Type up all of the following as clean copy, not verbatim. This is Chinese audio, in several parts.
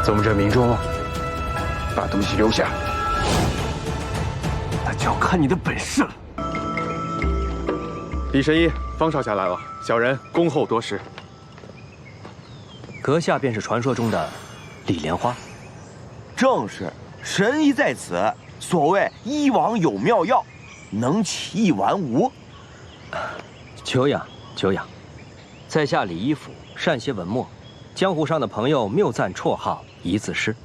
宗正明珠，把东西留下。那就要看你的本事了。李神医，方少侠来了，小人恭候多时。阁下便是传说中的李莲花。正是，神医在此。所谓医王有妙药，能起一完无。久仰久仰，在下李医府善写文墨，江湖上的朋友谬赞绰号一字诗。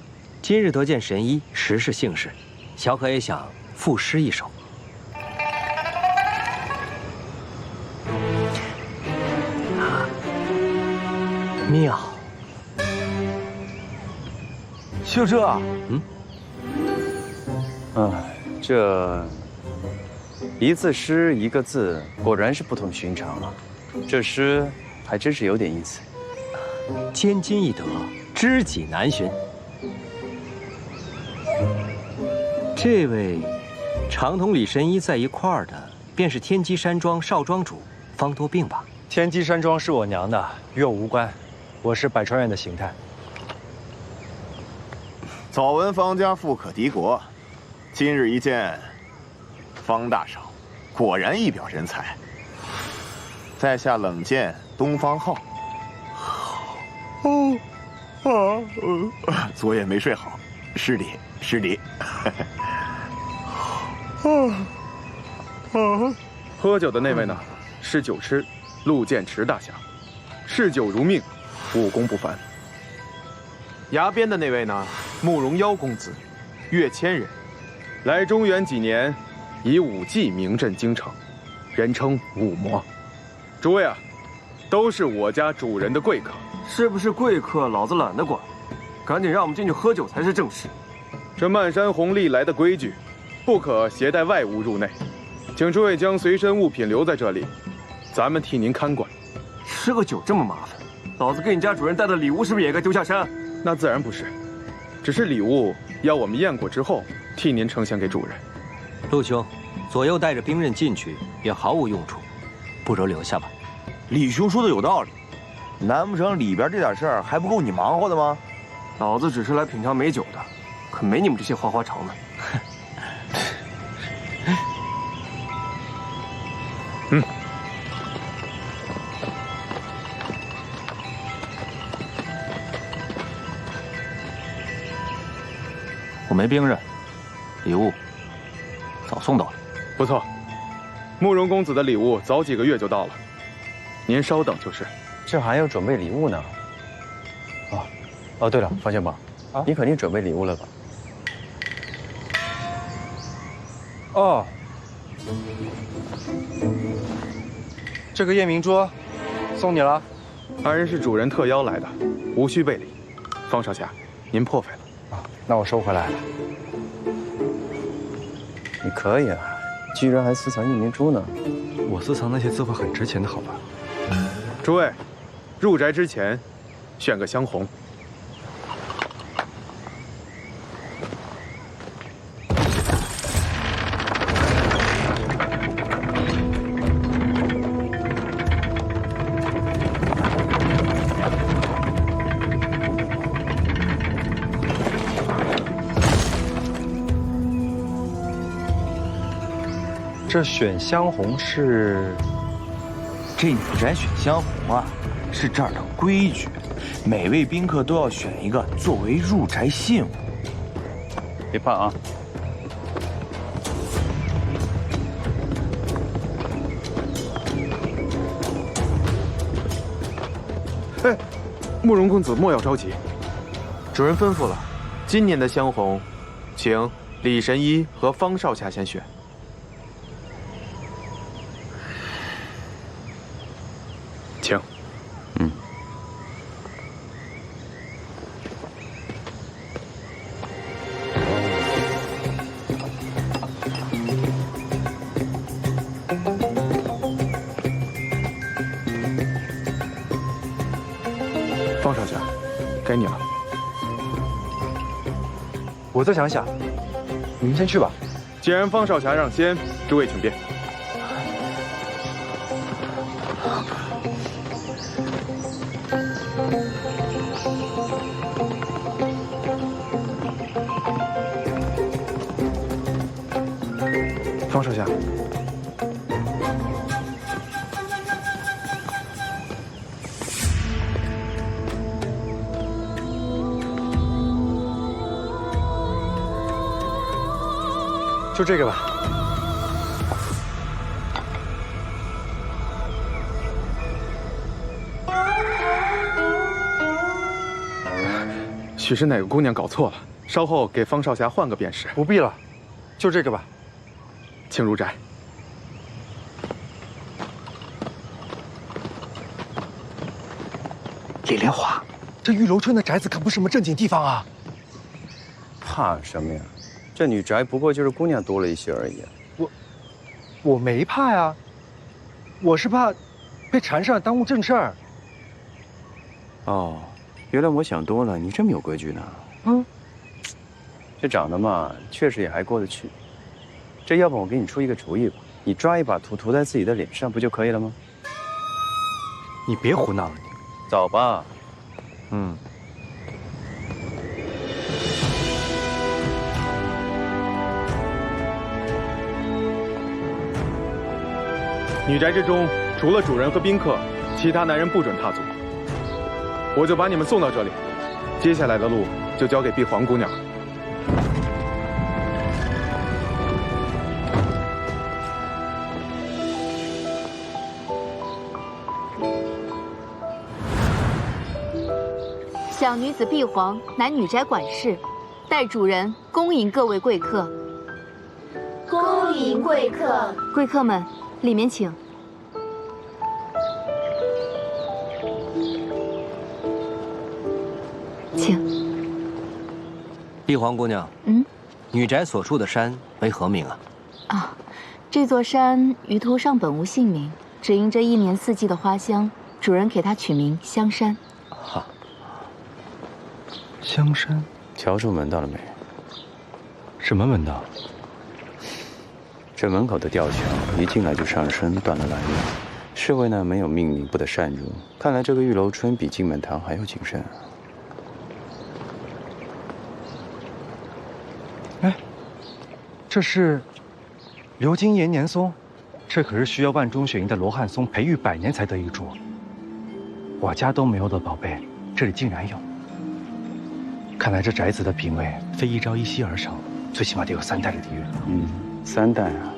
今日得见神医，实是幸事，小可也想赋诗一首。妙。就这？这一字诗一个字，果然是不同寻常啊。这诗还真是有点意思。千金易得，知己难寻。这位常同李神医在一块儿的，便是天机山庄少庄主方多病吧？天机山庄是我娘的，与我无关。我是百川院的邢太。早闻方家富可敌国，今日一见，方大少果然一表人才。在下冷见东方浩。昨夜没睡好，失礼失礼。喝酒的那位呢，是酒痴陆剑池大侠，嗜酒如命，武功不凡。崖边的那位呢，慕容妖公子，岳千人，来中原几年，以武技名震京城，人称武魔。诸位啊，都是我家主人的贵客。是不是贵客，老子懒得管，赶紧让我们进去喝酒才是正事。这漫山红历来的规矩，不可携带外物入内，请诸位将随身物品留在这里，咱们替您看管。吃个酒这么麻烦，老子给你家主人带的礼物是不是也该丢下山？那自然不是，只是礼物要我们验过之后，替您呈现给主人。陆兄，左右带着兵刃进去也毫无用处，不如留下吧。李兄说的有道理，难不成里边这点事儿还不够你忙活的吗？老子只是来品尝美酒的，可没你们这些花花肠的。我没兵刃，礼物早送到了。不错，慕容公子的礼物早几个月就到了，您稍等就是。这还要准备礼物呢。对了，方先宝，你肯定准备礼物了吧？哦，这个夜明珠送你了。二人是主人特邀来的，无需备礼。方少侠，您破费了。那我收回来了。你可以啊，居然还私藏夜明珠呢。我私藏那些字会很值钱的，好吧？诸位，入宅之前，选个香红。这选香红是？这女宅选香红啊，是这儿的规矩，每位宾客都要选一个作为入宅信物。别怕啊。哎，慕容公子莫要着急，主人吩咐了，今年的香红，请李神医和方少侠先选。请。方少侠，该你了。我再想想，你们先去吧。既然方少侠让先，诸位请便。方少侠。就这个吧。许是哪个姑娘搞错了，稍后给方少侠换个便是。不必了，就这个吧。请入宅。李莲花，这玉楼春的宅子可不是什么正经地方啊！怕什么呀？这女宅不过就是姑娘多了一些而已。我没怕呀，我是怕被缠上耽误正事儿。哦，原来我想多了，你这么有规矩呢。嗯，这长得嘛，确实也还过得去。这要不我给你出一个主意吧，你抓一把土涂在自己的脸上，不就可以了吗？你别胡闹了，你。走吧。嗯。女宅之中，除了主人和宾客，其他男人不准踏足。我就把你们送到这里，接下来的路就交给碧皇姑娘了。小女子碧皇，乃女宅管事，代主人恭迎各位贵客。恭迎贵客。贵客们，里面请。请。碧皇姑娘，女宅所处的山为何名啊？啊，这座山于图上本无姓名，只因这一年四季的花香，主人给它取名香山。哈，香山，瞧出门道了没？什么门道？这门口的吊桥一进来就上升，断了来路。侍卫呢没有命令，不得擅入。看来这个玉楼春比金门堂还要谨慎啊。哎，这是流金延年松，这可是需要万中选一的罗汉松培育100年才得一株。我家都没有的宝贝，这里竟然有。看来这宅子的品味非一朝一夕而成，最起码得有3代的底蕴。3代啊，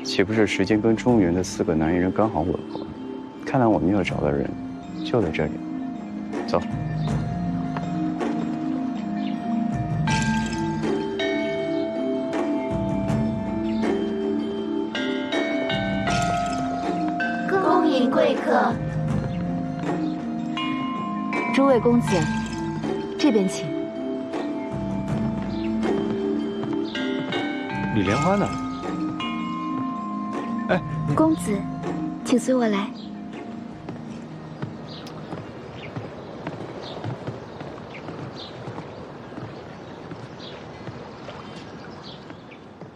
岂不是时间跟中原的4个男人刚好吻合？看来我们要找的人就在这里。走。恭迎贵客。诸位公子，这边请。李莲花呢？哎，公子，请随我来。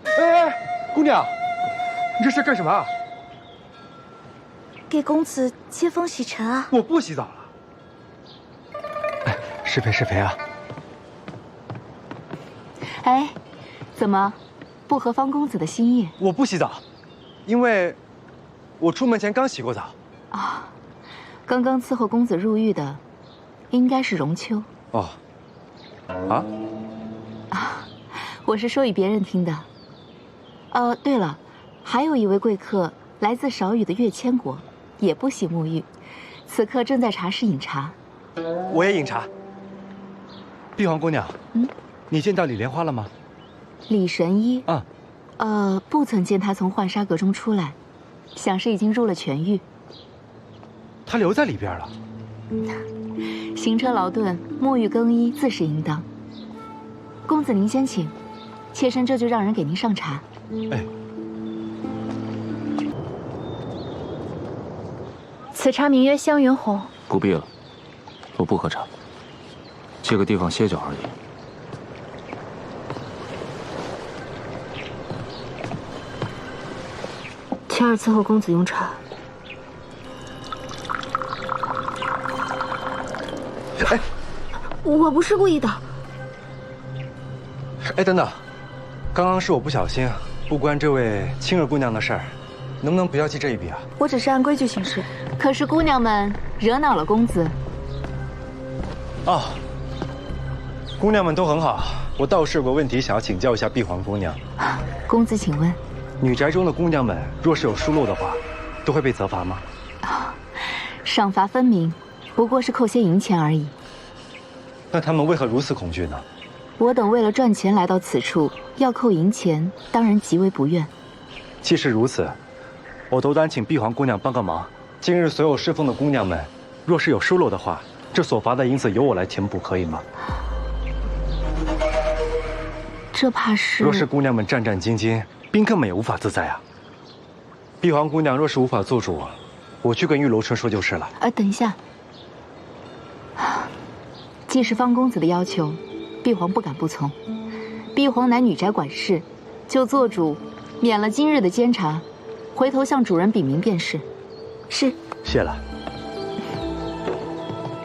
哎，姑娘，你这是干什么啊？给公子接风洗尘啊！我不洗澡了。哎，施肥施肥啊！哎，怎么不合方公子的心意？我不洗澡，因为我出门前刚洗过澡。啊，刚刚伺候公子入狱的，应该是荣秋。哦，啊？啊，我是说与别人听的。对了，还有一位贵客来自少羽的月千国，也不喜沐浴，此刻正在茶室饮茶。我也饮茶。碧皇姑娘，你见到李莲花了吗？李神医啊，不曾见他从浣纱阁中出来，想是已经入了全狱。他留在里边了。行车劳顿，沐浴更衣自是应当。公子您先请，妾身这就让人给您上茶。哎，此茶名曰香云红。不必了，我不喝茶，借个地方歇脚而已。前儿伺候公子用茶。哎，我不是故意的。哎，等等，刚刚是我不小心，不关这位青儿姑娘的事儿，能不能不要记这一笔啊？我只是按规矩行事。可是姑娘们惹恼了公子。哦，姑娘们都很好，我倒是有个问题想要请教一下碧皇姑娘。公子请问。女宅中的姑娘们若是有疏漏的话，都会被责罚吗？赏罚分明，不过是扣些银钱而已。那她们为何如此恐惧呢？我等为了赚钱来到此处，要扣银钱，当然极为不愿。既是如此，我斗胆请碧皇姑娘帮个忙。今日所有侍奉的姑娘们，若是有疏漏的话，这所罚的银子由我来填补，可以吗？这怕是……若是姑娘们战战兢兢，宾客们也无法自在啊。碧皇姑娘若是无法做主，我去跟玉楼春说就是了。等一下，既是方公子的要求，碧皇不敢不从。碧皇乃女宅管事，就做主免了今日的监察，回头向主人禀明便是。是。谢了。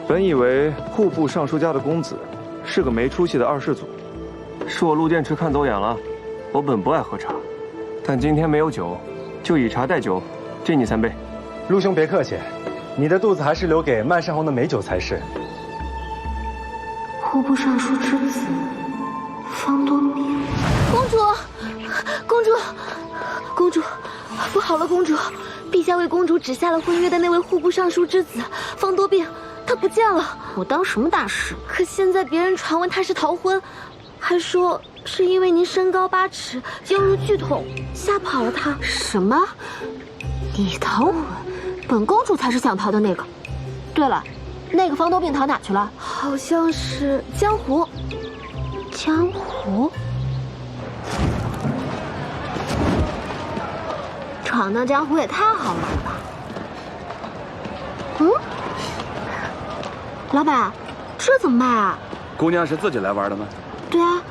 本以为户部尚书家的公子是个没出息的二世祖，是我陆剑池看走眼了。我本不爱喝茶，但今天没有酒，就以茶代酒，敬你3杯。陆兄别客气，你的肚子还是留给漫山红的美酒才是。户部尚书之子方多变。公主，公主，公主，不好了，公主！陛下为公主指下了婚约的那位户部尚书之子方多变，他不见了。我当什么大事？可现在别人传闻他是逃婚，还说是因为您身高8尺，犹如巨桶，吓跑了他。什么？你逃婚？本公主才是想逃的那个。对了，那个方多变逃哪去了？好像是江湖。江湖？闯荡江湖也太好玩了吧！老板，这怎么卖啊？姑娘是自己来玩的吗？对啊。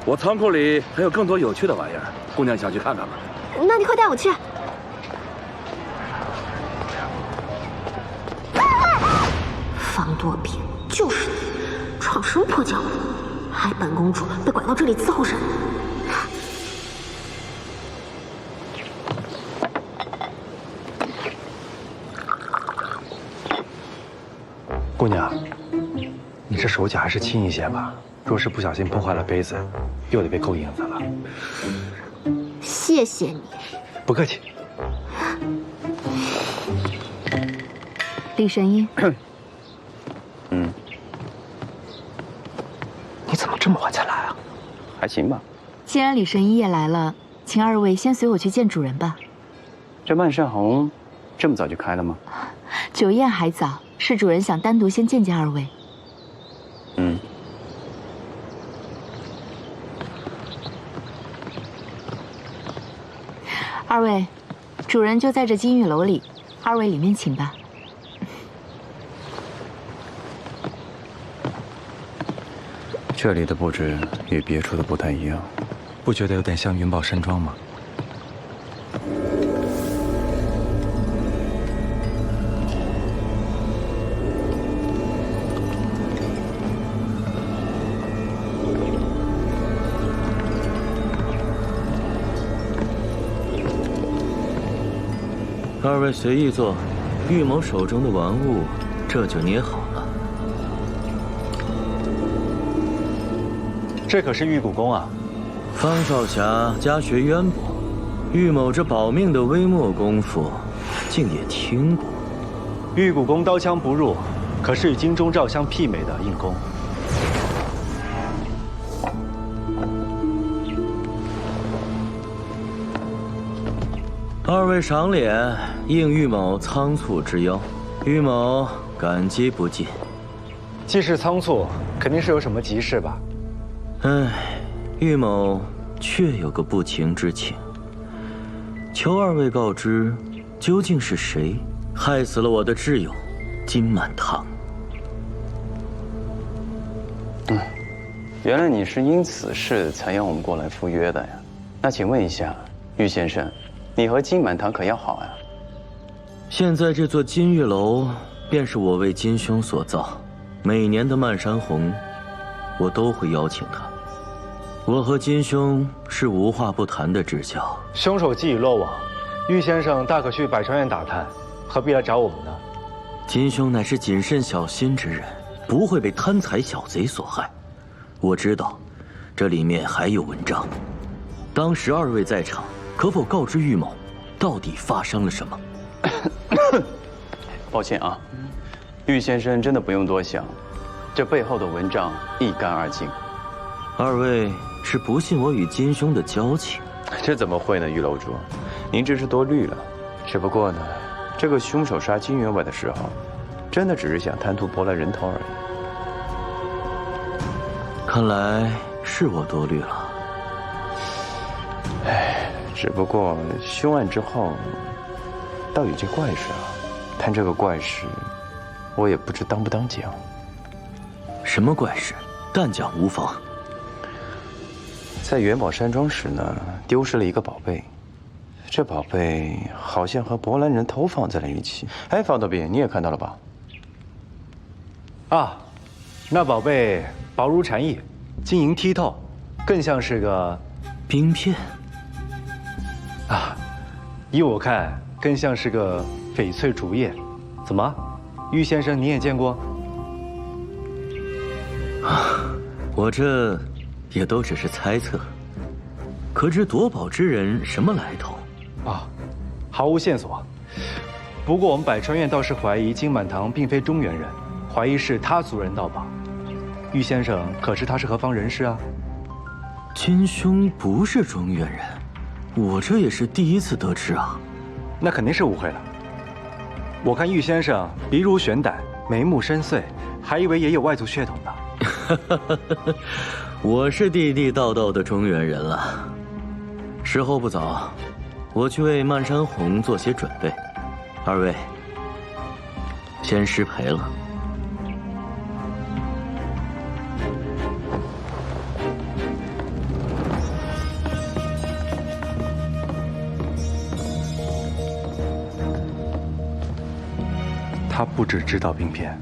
我仓库里还有更多有趣的玩意儿，姑娘想去看看吗？那你快带我去。方多变，就是你，闯什么破江湖，害本公主被拐到这里伺候人。姑娘，你这手脚还是轻一些吧，若是不小心破坏了杯子，又得被扣银子了。谢谢你。不客气。李神医。你怎么这么晚才来啊？还行吧。既然李神医也来了，请2位先随我去见主人吧。这漫山红这么早就开了吗？酒宴还早，是主人想单独先见见2位。2位，主人就在这金玉楼里，2位里面请吧。这里的布置与别处的不太一样，不觉得有点像云宝山庄吗？2位随意坐，玉某手中的玩物这就捏好了。这可是玉骨功啊！方少侠家学渊博，玉某这保命的微末功夫，竟也听过。玉骨功刀枪不入，可是与金钟罩相媲美的硬功。2位赏脸，应玉某仓促之邀，玉某感激不尽。既是仓促，肯定是有什么急事吧？唉，玉某确有个不情之请，求2位告知，究竟是谁害死了我的挚友金满堂？原来你是因此事才让我们过来赴约的呀？那请问一下，玉先生，你和金满堂可要好啊？现在这座金玉楼便是我为金兄所造，每年的漫山红，我都会邀请他。我和金兄是无话不谈的至交。凶手既已落网，玉先生大可去百川院打探，何必来找我们呢？金兄乃是谨慎小心之人，不会被贪财小贼所害。我知道，这里面还有文章。当时二位在场，可否告知玉某，到底发生了什么？抱歉啊，玉先生真的不用多想，这背后的文章一干二净。二位是不信我与金兄的交情？这怎么会呢，玉楼主，您这是多虑了。只不过呢，这个凶手杀金员外的时候，真的只是想贪图博兰人头而已。看来是我多虑了。哎，只不过凶案之后，倒有件怪事啊。但这个怪事，我也不知当不当讲。什么怪事？但讲无妨。在元宝山庄时呢，丢失了一个宝贝。这宝贝好像和博兰人头放在了一起。哎，方德斌，你也看到了吧？啊，那宝贝薄如蝉翼，晶莹剔透，更像是个冰片。啊，依我看，更像是个翡翠竹叶。怎么，玉先生你也见过？啊，我这也都只是猜测。可知夺宝之人什么来头？啊，毫无线索。不过我们百川院倒是怀疑金满堂并非中原人，怀疑是他族人盗宝。玉先生可知他是何方人士啊？金兄不是中原人，我这也是第一次得知啊。那肯定是误会了。我看玉先生鼻如悬胆，眉目深邃，还以为也有外族血统呢。我是地地道道的中原人了。时候不早，我去为漫山红做些准备。二位，先失陪了。他不只知道冰片，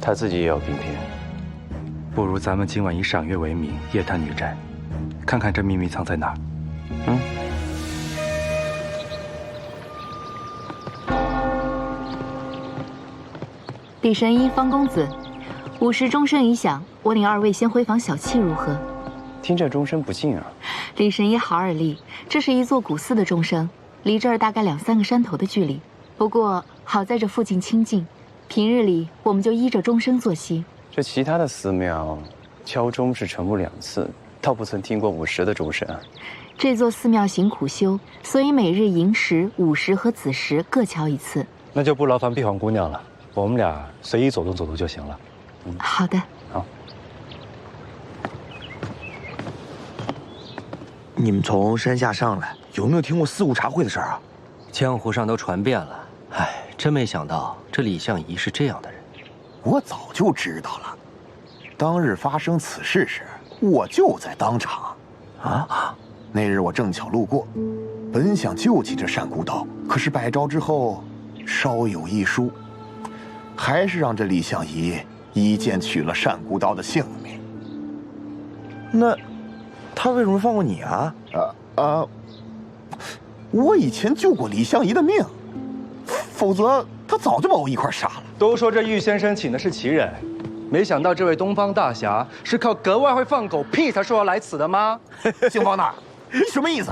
他自己也有冰片。不如咱们今晚以赏月为名，夜探女宅，看看这秘密藏在哪儿。李神医、方公子，午时钟声已响，我领二位先回房小憩如何？听这钟声不近啊。李神医好耳力，这是一座古寺的钟声，离这儿大概2、3个山头的距离。不过好在这附近清静，平日里我们就依着钟声作息。这其他的寺庙敲钟是晨暮2次，倒不曾听过午时的钟声。这座寺庙行苦修，所以每日寅时、午时和子时各敲1次。那就不劳烦碧皇姑娘了，我们俩随意走动走动就行了。好的。好。你们从山下上来，有没有听过四顾茶会的事儿啊？江湖上都传遍了。哎，真没想到这李相夷是这样的人。我早就知道了。当日发生此事时，我就在当场。啊！那日我正巧路过，本想救起这单孤刀，可是百招之后，稍有一疏，还是让这李相夷一剑取了单孤刀的性命。那他为什么放过你啊？我以前救过李相夷的命，否则他早就把我一块杀了。都说这玉先生请的是奇人，没想到这位东方大侠是靠格外会放狗屁才说要来此的吗？姓方的，你什么意思？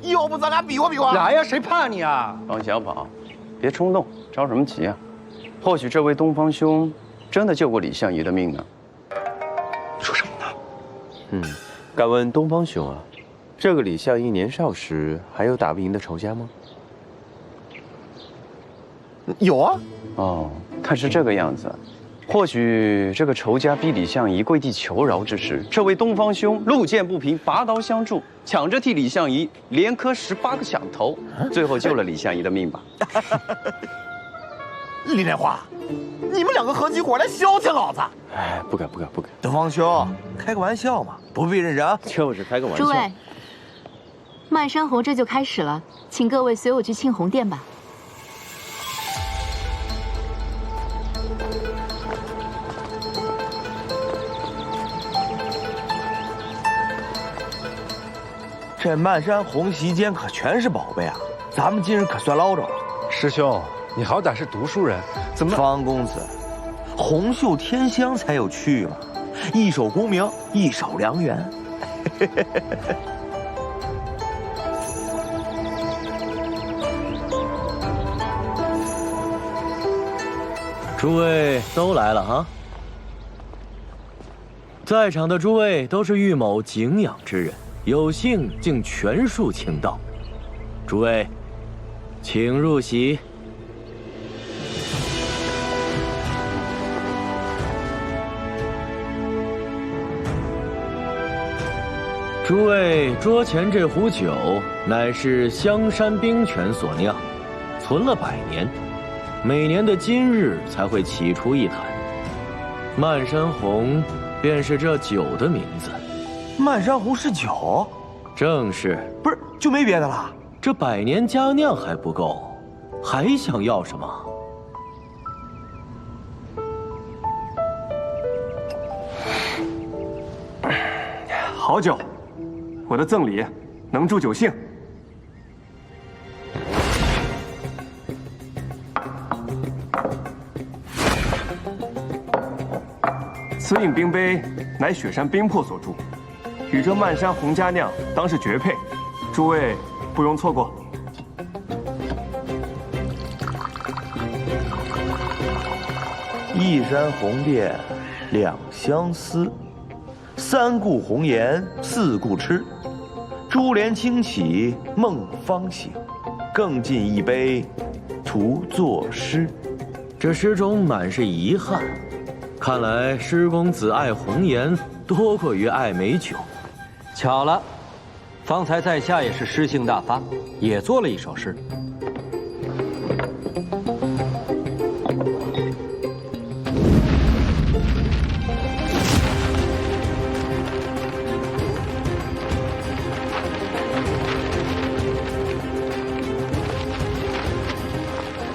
要不咱俩比划比划？来呀，谁怕你啊？方小宝，别冲动，着什么急啊？或许这位东方兄真的救过李相夷的命呢。说什么呢？敢问东方兄啊，这个李相夷年少时还有打不赢的仇家吗？有啊。哦，看是这个样子。或许这个仇家逼李相夷跪地求饶之时，这位东方兄路见不平，拔刀相助，抢着替李相夷连磕18个响头，最后救了李相夷的命吧。李莲花，你们2个合起伙来消遣老子！哎，不敢。东方兄，开个玩笑嘛，不必认真啊。就是开个玩笑。诸位，漫山红这就开始了，请各位随我去庆红殿吧。这漫山红席间可全是宝贝啊！咱们今日可算捞着了。师兄，你好歹是读书人，怎么？方公子，红袖添香才有趣嘛！一首功名，一首良缘。诸位都来了哈！在场的诸位都是玉某敬仰之人，有幸竟全数请到。诸位，请入席。诸位桌前这壶酒，乃是香山冰泉所酿，存了100年。每年的今日才会起出一坛，漫山红便是这酒的名字。漫山红是酒？正是。不是，就没别的了？这100年佳酿还不够，还想要什么？好酒，我的赠礼，能助酒兴。此饮冰杯乃雪山冰魄所铸，与这漫山红佳酿当是绝配，诸位不容错过。一山红遍两相思，三顾红颜四顾痴。珠帘轻启梦方醒，更尽一杯图作诗。这诗中满是遗憾，看来施公子爱红颜多过于爱美酒。巧了，方才在下也是诗兴大发，也做了一首诗。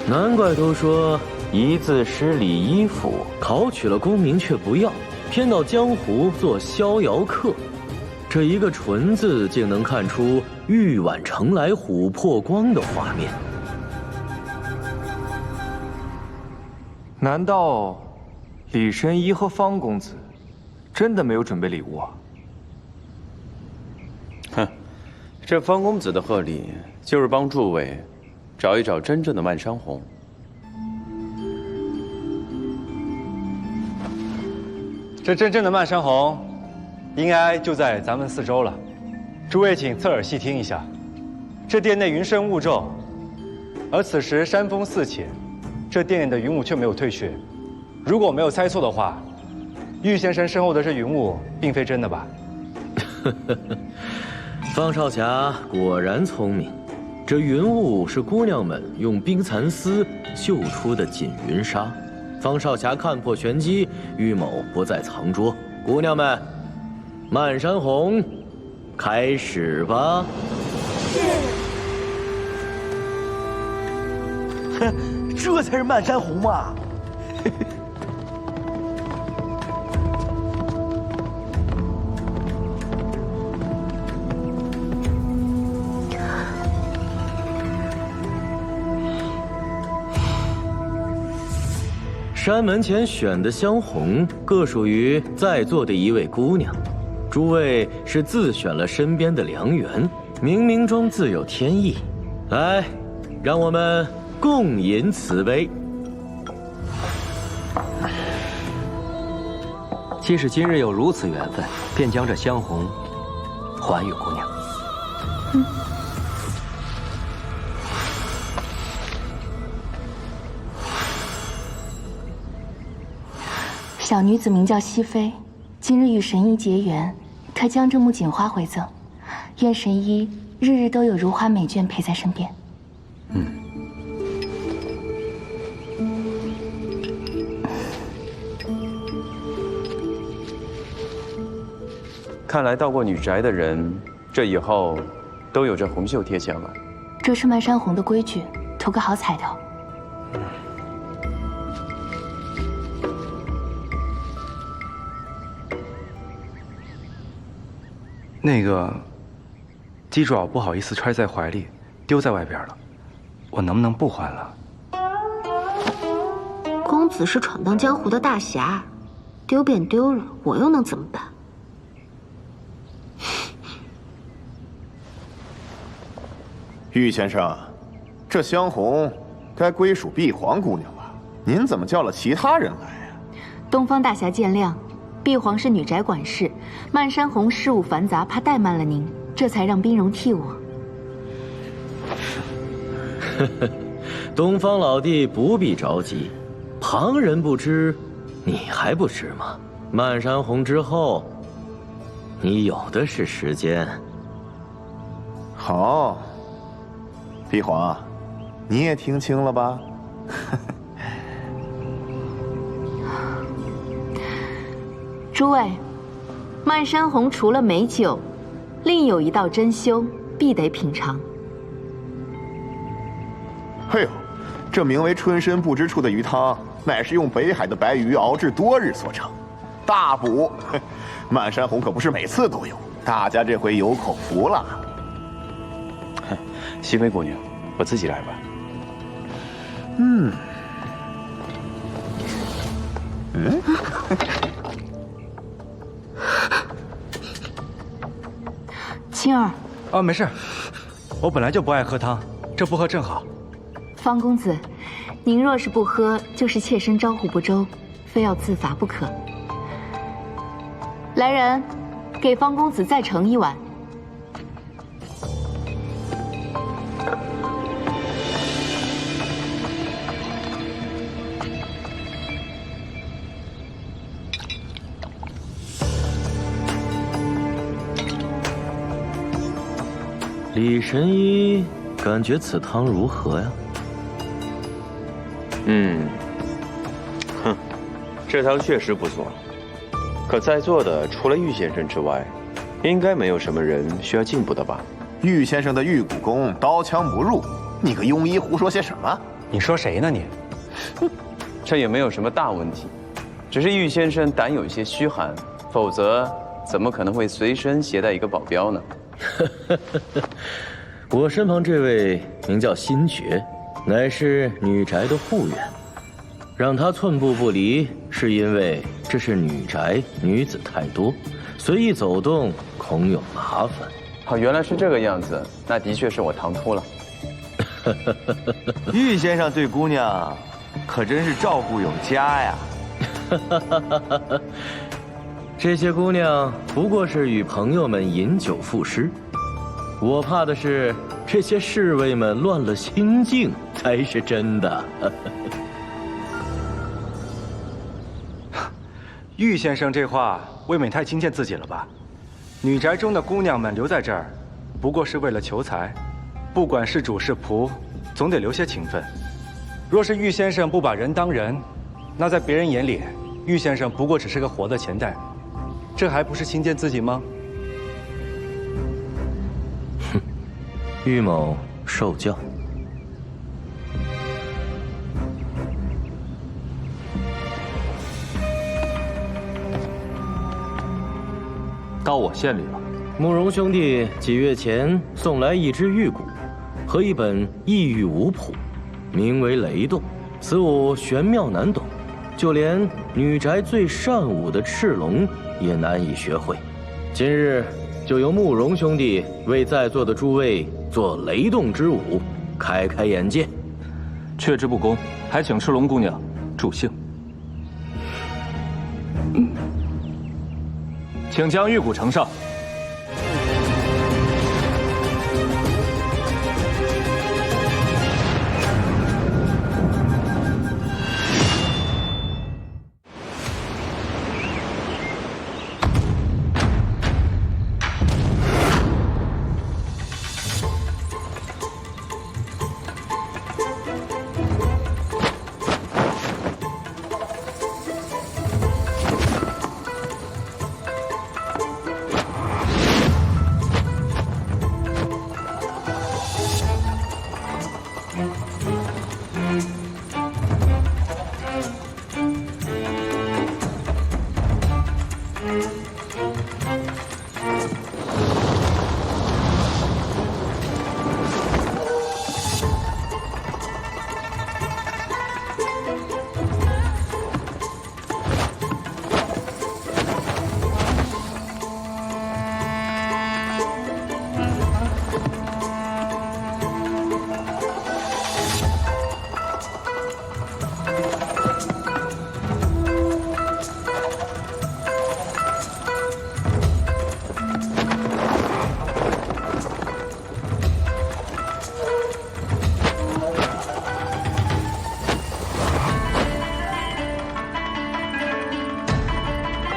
难怪都说一字诗里衣服，考取了功名却不要，偏到江湖做逍遥客。这一个纯字竟能看出玉碗盛来琥珀光的画面。难道李神医和方公子真的没有准备礼物啊？哼，这方公子的贺礼就是帮诸位找一找真正的漫山红。这真正的漫山红，应该就在咱们四周了。诸位请侧耳细听一下，这殿内云深雾骤，而此时山风四起，这殿内的云雾却没有退却。如果我没有猜错的话，玉先生身后的这云雾并非真的吧？方少侠果然聪明。这云雾是姑娘们用冰蚕丝绣出的锦云纱，方少侠看破玄机，玉某不再藏拙。姑娘们，漫山红，开始吧。哼，这才是漫山红嘛！山门前选的香红，各属于在座的一位姑娘。诸位是自选了身边的良缘，冥冥中自有天意。来，让我们共饮此杯。既是今日有如此缘分，便将这香红还与姑娘。小女子名叫熹妃，今日与神医结缘，特将这木槿花回赠，愿神医日日都有如花美眷陪在身边。看来到过女宅的人，这以后都有这红袖贴香了。这是漫山红的规矩，图个好彩头。那个，鸡爪不好意思揣在怀里，丢在外边了，我能不能不还了？公子是闯荡江湖的大侠，丢便丢了，我又能怎么办？玉先生，这香红该归属碧皇姑娘吧？您怎么叫了其他人来呀？东方大侠见谅，碧皇是女宅管事，漫山红事务繁杂，怕怠慢了您，这才让冰蓉替我。东方老弟不必着急，旁人不知，你还不知吗？漫山红之后，你有的是时间。好，碧皇，你也听清了吧？诸位，漫山红除了美酒，另有一道珍馐，必得品尝。哎呦，这名为春参不知处的鱼汤，乃是用北海的白鱼熬制多日所成，大补。漫山红可不是每次都有，大家这回有口福了。熹妃姑娘，我自己来吧。青儿，没事，我本来就不爱喝汤，这不喝正好。方公子，您若是不喝，就是妾身招呼不周，非要自罚不可。来人，给方公子再盛一碗。李神医感觉此汤如何呀？这汤确实不错。可在座的除了玉先生之外，应该没有什么人需要进补的吧？玉先生的玉骨功刀枪不入，你个庸医胡说些什么？你说谁呢你？这也没有什么大问题，只是玉先生胆有些虚寒，否则怎么可能会随身携带一个保镖呢？我身旁这位名叫新觉，乃是女宅的护院，让他寸步不离，是因为这是女宅，女子太多，随意走动恐有麻烦。好，原来是这个样子，那的确是我唐突了。玉先生对姑娘可真是照顾有加呀。这些姑娘不过是与朋友们饮酒赋诗，我怕的是这些侍卫们乱了心境才是真的。玉先生这话未免太轻贱自己了吧？女宅中的姑娘们留在这儿，不过是为了求财，不管是主是仆，总得留些情分。若是玉先生不把人当人，那在别人眼里，玉先生不过只是个活的钱袋，这还不是轻贱自己吗？哼，玉某受教。到我县里了。慕容兄弟几月前送来一只玉骨和一本异域武谱，名为《雷动》。此舞玄妙难懂，就连女宅最善舞的赤龙也难以学会。今日就由慕容兄弟为在座的诸位做雷动之舞，开开眼界。却之不恭，还请赤龙姑娘助兴。请将玉骨呈上。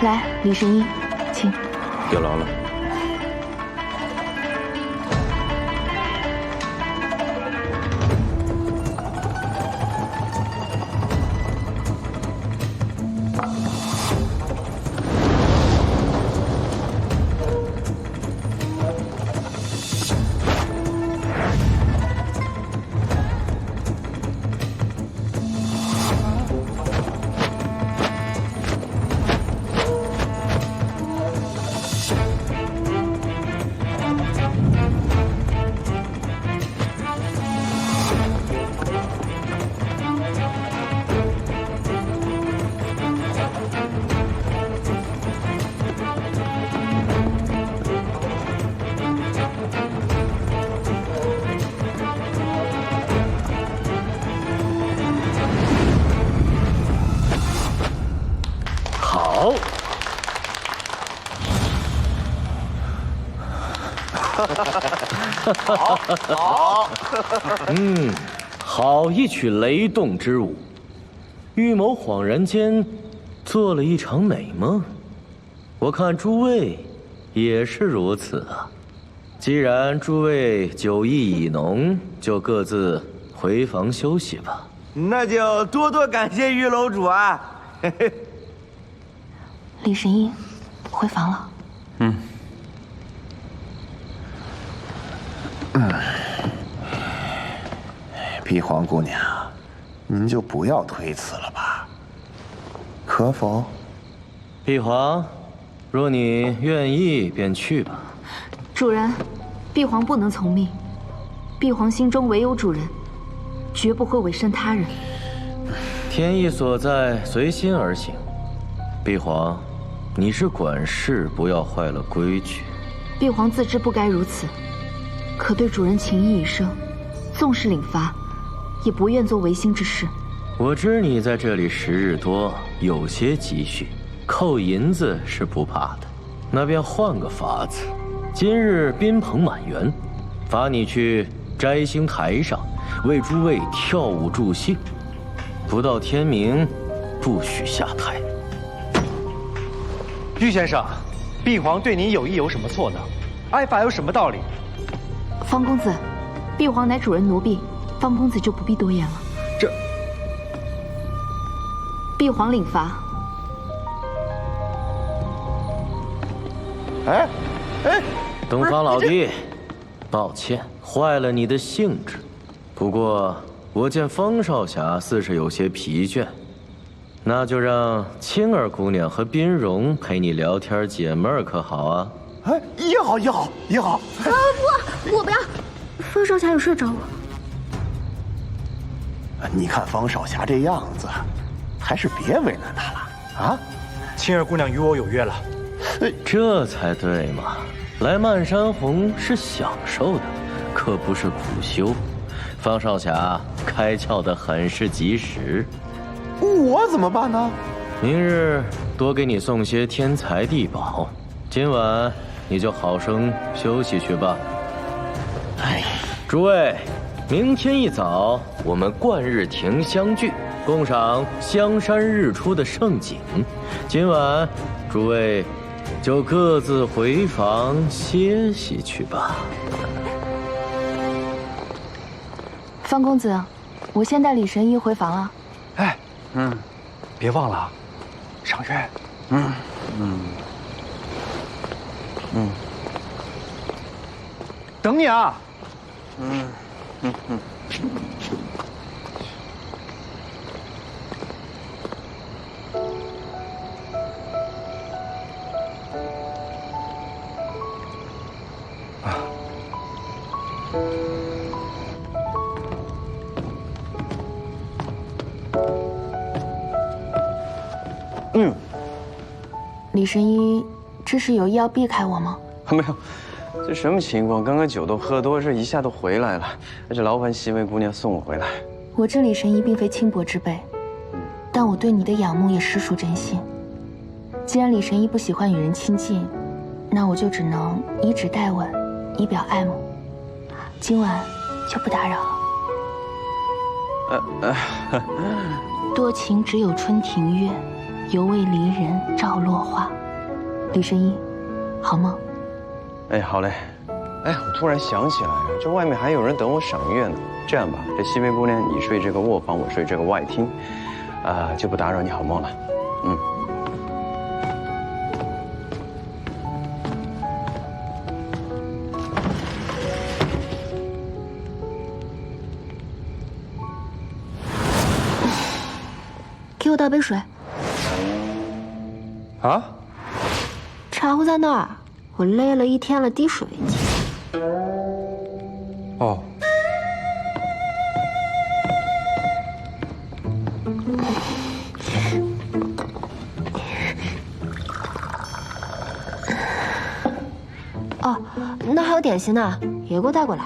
来，李神医，请。有劳了。好，好，好一曲雷动之舞。玉某恍然间做了一场美梦，我看诸位也是如此啊。既然诸位酒意已浓，就各自回房休息吧。那就多多感谢玉楼主啊！李神医，回房了。碧皇姑娘，您就不要推辞了吧，可否？碧皇，若你愿意，便去吧。主人，碧皇不能从命。碧皇心中唯有主人，绝不会委身他人。天意所在，随心而行。碧皇，你是管事，不要坏了规矩。碧皇自知不该如此，可对主人情谊已深，纵是领罚，也不愿做违心之事。我知你在这里时日多，有些积蓄，扣银子是不怕的。那便换个法子，今日宾朋满员，罚你去摘星台上为诸位跳舞助兴，不到天明，不许下台。玉先生，碧皇对您有意有什么错呢？挨罚有什么道理？方公子，碧皇乃主人奴婢，方公子就不必多言了。这，碧皇领罚。哎，东方老弟，抱歉，坏了你的兴致。不过我见方少侠似是有些疲倦，那就让青儿姑娘和彬荣陪你聊天解闷儿，可好啊？哎，也好，也好，也好。不，我不要。方少侠有事找我。你看方少侠这样子，还是别为难他了啊。青儿姑娘与我有约了。这才对嘛！来漫山红是享受的，可不是苦修。方少侠开窍的很是及时。我怎么办呢？明日多给你送些天材地宝，今晚你就好生休息去吧。哎，诸位，明天一早我们贯日亭相聚，共赏香山日出的盛景。今晚诸位就各自回房歇息去吧。方公子，我先带李神医回房了。哎，别忘了，赏月。等你啊。李神医，这是有意要避开我吗？没有，这什么情况？刚刚酒都喝多，这一下都回来了，还是劳烦西薇姑娘送我回来。我这李神医并非轻薄之辈，但我对你的仰慕也实属真心。既然李神医不喜欢与人亲近，那我就只能以指代吻，以表爱慕。今晚就不打扰了。多情只有春庭月，犹为离人照落花。李神医，好吗？哎，好嘞。哎，我突然想起来了，这外面还有人等我赏月呢。这样吧，这西梅姑娘你睡这个卧房，我睡这个外厅，就不打扰你好梦了。嗯。给我倒杯水。啊？茶壶在那儿，我累了一天了，滴水去。哦。哦，那还有点心呢，也给我带过来。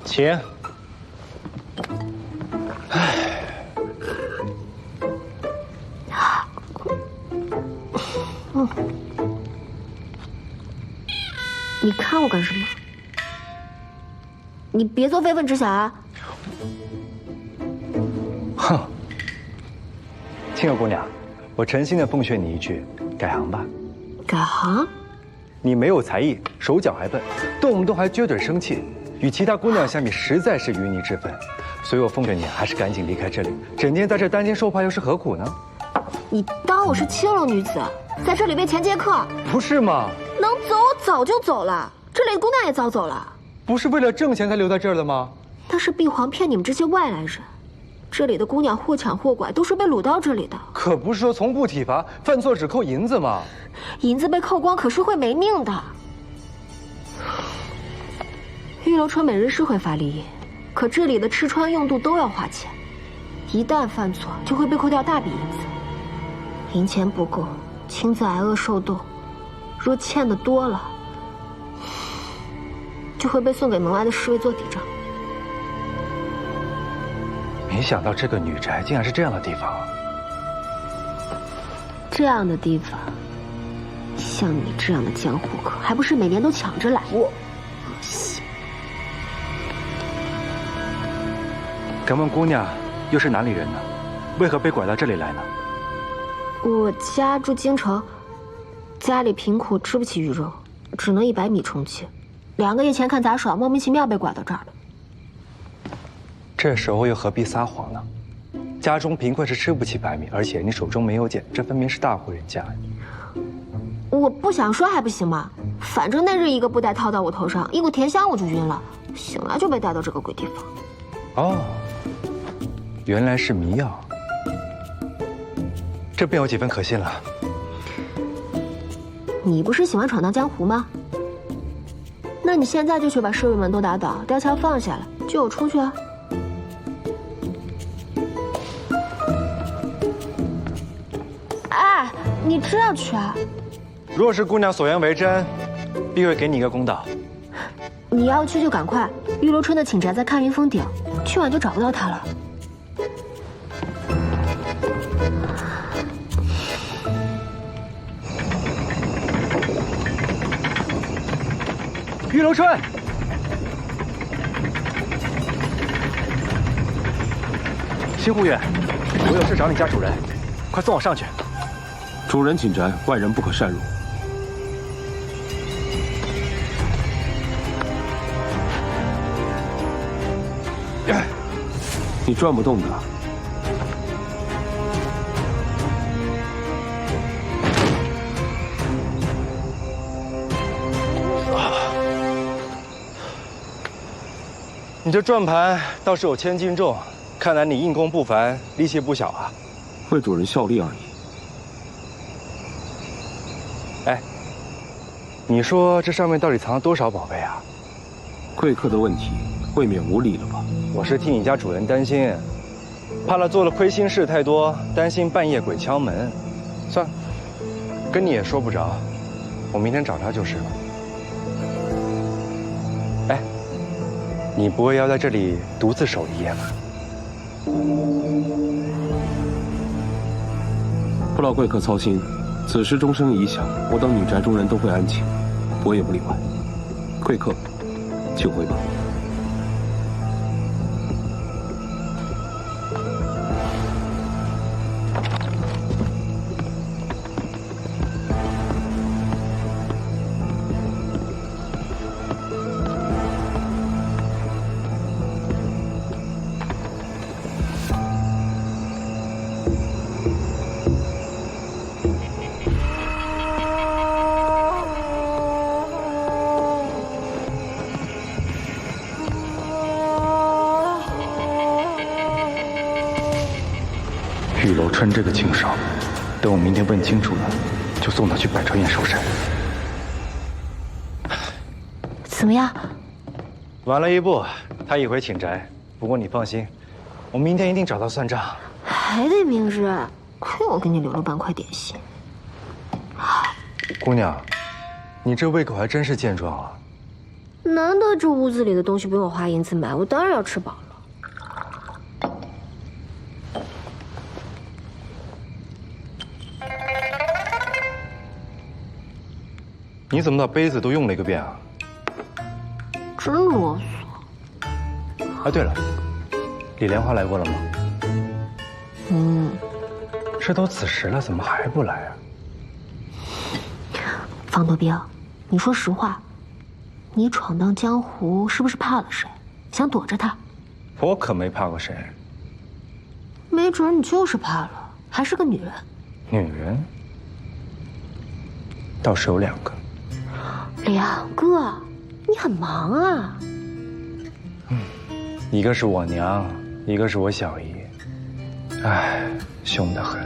请。你看我干什么？你别做非分之想啊！哼，青儿姑娘，我诚心的奉劝你一句，改行吧。改行？你没有才艺，手脚还笨，动不动还撅嘴生气，与其他姑娘相比，实在是淤泥之分。所以我奉劝你，还是赶紧离开这里，整天在这担惊受怕，又是何苦呢？你当我是青楼女子，在这里为钱接客？不是吗？能走我早就走了，这里的姑娘也早走了。不是为了挣钱才留在这儿的吗？那是碧皇骗你们这些外来人，这里的姑娘或抢或拐，都是被掳到这里的。可不是说从不体罚，犯错只扣银子吗？银子被扣光，可是会没命的。玉楼春每日是会发利益，可这里的吃穿用度都要花钱，一旦犯错就会被扣掉大笔银子。银钱不够，亲自挨饿受冻；若欠的多了，就会被送给门外的侍卫做抵账。没想到这个女宅竟然是这样的地方。这样的地方，像你这样的江湖客，还不是每年都抢着来？恶心！敢问姑娘又是哪里人呢？为何被拐到这里来呢？我家住京城，家里贫苦，吃不起鱼肉，只能以白米充饥。2个月前看杂耍，莫名其妙被拐到这儿的。这时候又何必撒谎呢？家中贫困是吃不起白米，而且你手中没有茧，这分明是大户人家。我不想说还不行吗？反正那日一个布袋套到我头上，一股甜香我就晕了，醒来就被带到这个鬼地方。哦，原来是迷药，这便有几分可信了。你不是喜欢闯荡江湖吗？那你现在就去把侍卫们都打倒，吊桥放下来，就有出去啊。哎，你这样去啊？若是姑娘所言为真，必会给你一个公道。你要去就赶快，玉楼春的寝宅在看云峰顶，去晚就找不到她了。玉楼春，新护院，我有事找你家主人，快送我上去。主人寝宅，外人不可擅入。你转不动的。你这转盘倒是有1000斤重，看来你硬功不凡，力气不小啊。为主人效力而已。哎，你说这上面到底藏了多少宝贝啊？贵客的问题，未免无礼了吧？我是替你家主人担心，怕了做了亏心事太多，担心半夜鬼敲门。算了，跟你也说不着，我明天找他就是了。哎，你不会要在这里独自守一夜吧？不劳贵客操心，此时钟声一响，我等女宅中人都会安寝，我也不例外。贵客，请回吧。玉楼春这个禽兽，等我明天问清楚了，就送他去百朝宴受审。怎么样？晚了一步，他已回寝宅。不过你放心，我明天一定找他算账。还得明日，亏我给你留了半块点心。姑娘，你这胃口还真是健壮啊！难得这屋子里的东西不用我花银子买，我当然要吃饱了。你怎么把杯子都用了一个遍啊？真啰嗦。哎，对了，李莲花来过了吗？这都此时了，怎么还不来啊？方多兵，你说实话，你闯荡江湖是不是怕了谁？想躲着他？我可没怕过谁。没准你就是怕了，还是个女人。女人？倒是有2个。2个？你很忙啊。一个是我娘，一个是我小姨。唉，凶得很。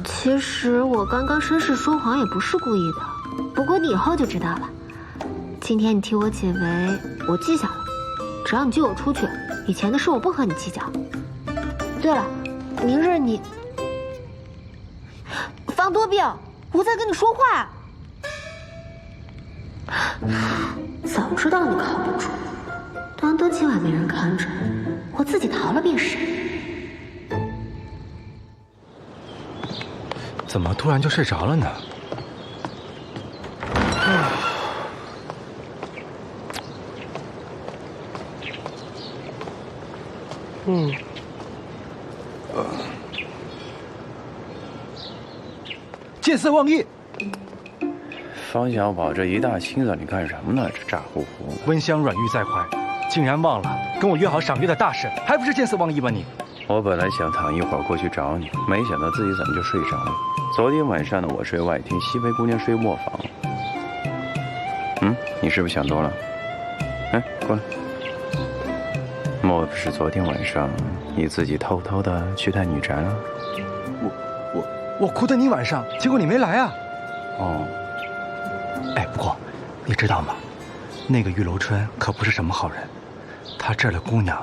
其实我刚刚绅士说谎也不是故意的，不过你以后就知道了。今天你替我解围，我记下了。只要你救我出去，以前的事我不和你计较。对了，明日你……方多病，我在跟你说话。早知道你靠不住，难得今晚没人看着，我自己逃了便是。怎么突然就睡着了呢？见色忘义。方小宝这一大清早你干什么呢？这咋呼呼的。温香软玉在怀，竟然忘了跟我约好赏月的大事，还不是见色忘义吗你？我本来想躺一会儿过去找你，没想到自己怎么就睡着了。昨天晚上呢，我睡外厅，熹妃姑娘睡卧房。你是不是想多了？哎，过来。莫不是昨天晚上你自己偷偷的去探女宅了？我哭等你晚上，结果你没来啊。哦。哎，不过你知道吗？那个玉楼春可不是什么好人，她这儿的姑娘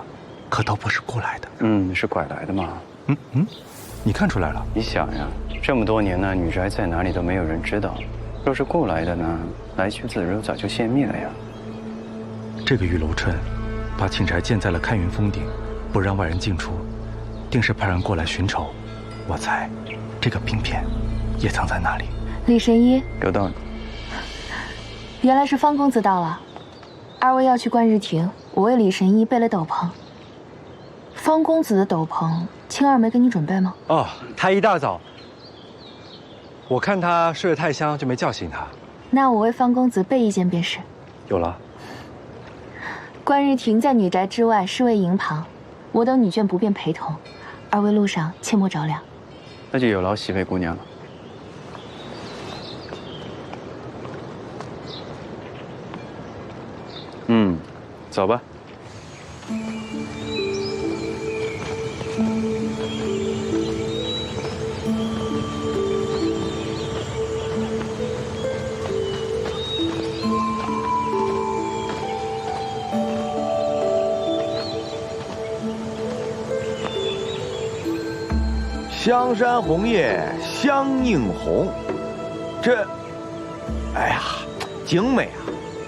可都不是雇来的。是拐来的嘛。你看出来了？你想呀，这么多年呢，女宅在哪里都没有人知道。若是雇来的呢，来去自如，早就泄密了呀。这个玉楼春，把寝宅建在了开云峰顶，不让外人进出，定是派人过来寻仇。我猜，这个兵片也藏在那里。李神医，有道理。原来是方公子到了。2位要去观日亭，我为李神医备了斗篷。方公子的斗篷，青儿没给你准备吗？哦，他一大早，我看他睡得太香，就没叫醒他。那我为方公子备一件便是。有了。观日亭在女宅之外，是为营旁，我等女眷不便陪同，2位路上切莫着凉。那就有劳熹妃姑娘了。走吧。香山红叶相映红，这，哎呀，景美啊，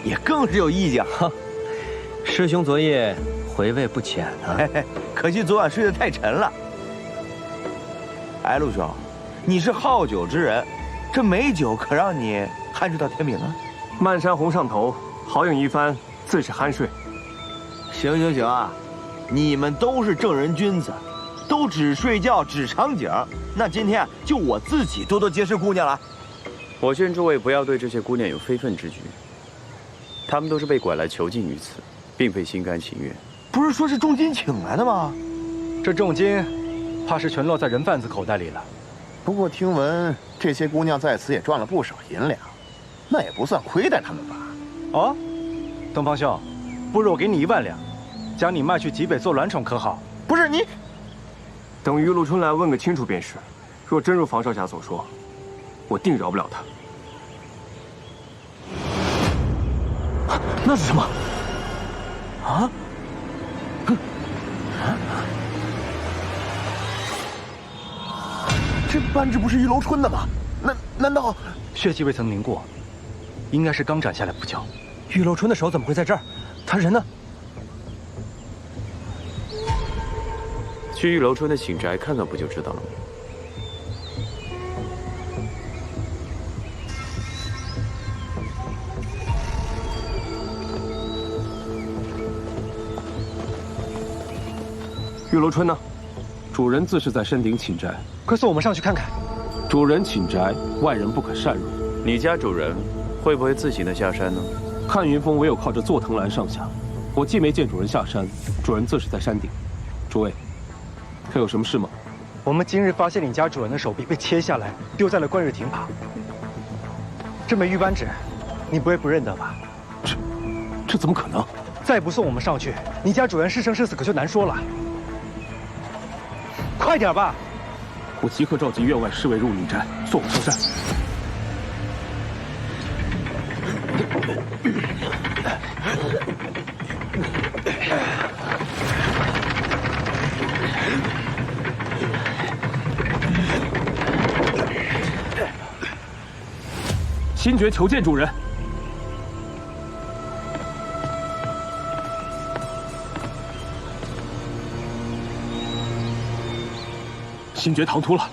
也更是有意境。师兄昨夜回味不浅啊。可惜昨晚睡得太沉了。哎，陆兄，你是好酒之人，这美酒可让你酣睡到天明啊？漫山红上头，好饮一番，自是酣睡。行啊，你们都是正人君子，都只睡觉只赏景，那今天就我自己多结识姑娘了。我劝诸位不要对这些姑娘有非分之举，她们都是被拐来囚禁于此，并非心甘情愿。不是说是重金请来的吗？这重金，怕是全落在人贩子口袋里了。不过听闻这些姑娘在此也赚了不少银两，那也不算亏待她们吧？哦，东方兄，不如我给你1万两，将你卖去极北做鸾宠，可好？不是你，等于陆春来问个清楚便是。若真如房少侠所说，我定饶不了他。那是什么？啊？这扳指不是玉楼春的吗？难道血迹未曾凝过，应该是刚斩下来不久。玉楼春的手怎么会在这儿？他人呢？去玉楼春的寝宅看看不就知道了吗？玉楼春呢？主人自是在山顶寝宅。快送我们上去看看。主人寝宅，外人不可擅入。你家主人会不会自行的下山呢？看云峰唯有靠着坐藤栏上下，我既没见主人下山，主人自是在山顶。诸位，他有什么事吗？我们今日发现你家主人的手臂被切下来，丢在了观日亭旁。这枚玉扳指，你不会不认得吧？这怎么可能？再不送我们上去，你家主人是生是死可就难说了。快点吧！我即刻召集院外侍卫入女宅，送我上山。新爵求见主人。新爵唐突了。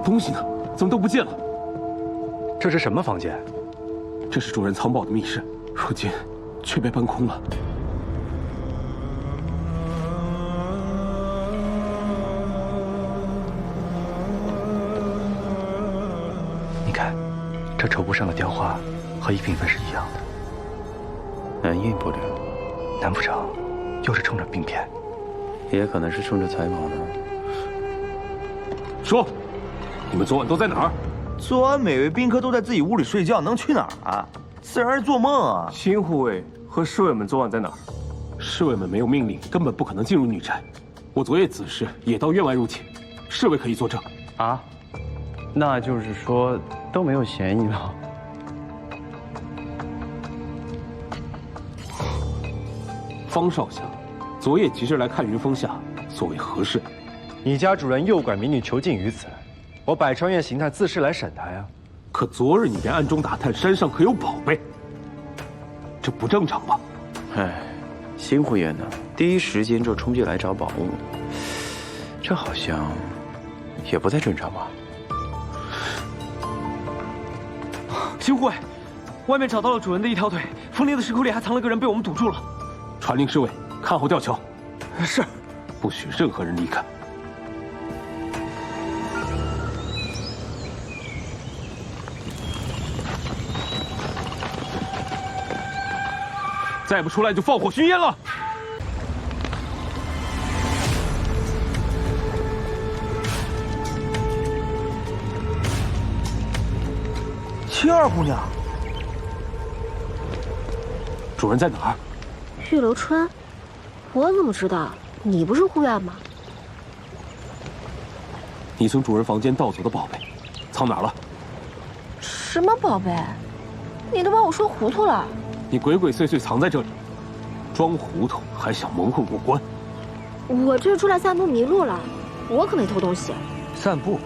东西呢？怎么都不见了？这是什么房间？这是主人藏宝的密室，如今却被搬空了。你看，这绸布上的雕花和一品分是一样的，难印不了。难不成又是冲着病片？也可能是冲着财宝呢。说，你们昨晚都在哪儿？昨晚每位宾客都在自己屋里睡觉，能去哪儿啊？自然是做梦啊！新护卫和侍卫们昨晚在哪儿？侍卫们没有命令，根本不可能进入女宅。我昨夜子时也到院外入寝，侍卫可以作证。啊？那就是说都没有嫌疑了。方少侠，昨夜急着来看云峰下，所谓何事？你家主人诱拐民女囚禁于此，我百川院刑探自是来审他呀。可昨日你便暗中打探山上可有宝贝，这不正常吧？哎，新护院呢，第一时间就冲进来找宝物，这好像也不太正常吧？新护卫，外面找到了主人的一条腿，锋利的石窟里还藏了个人，被我们堵住了。传令侍卫看好吊桥。是，不许任何人离开。再不出来就放火熏烟了。七二姑娘，主人在哪儿？玉楼春，我怎么知道？你不是护院吗？你从主人房间盗走的宝贝，藏哪儿了？什么宝贝？你都把我说糊涂了。你鬼鬼祟祟藏在这里，装糊涂还想蒙混过关？我这是出来散步迷路了，我可没偷东西。散步，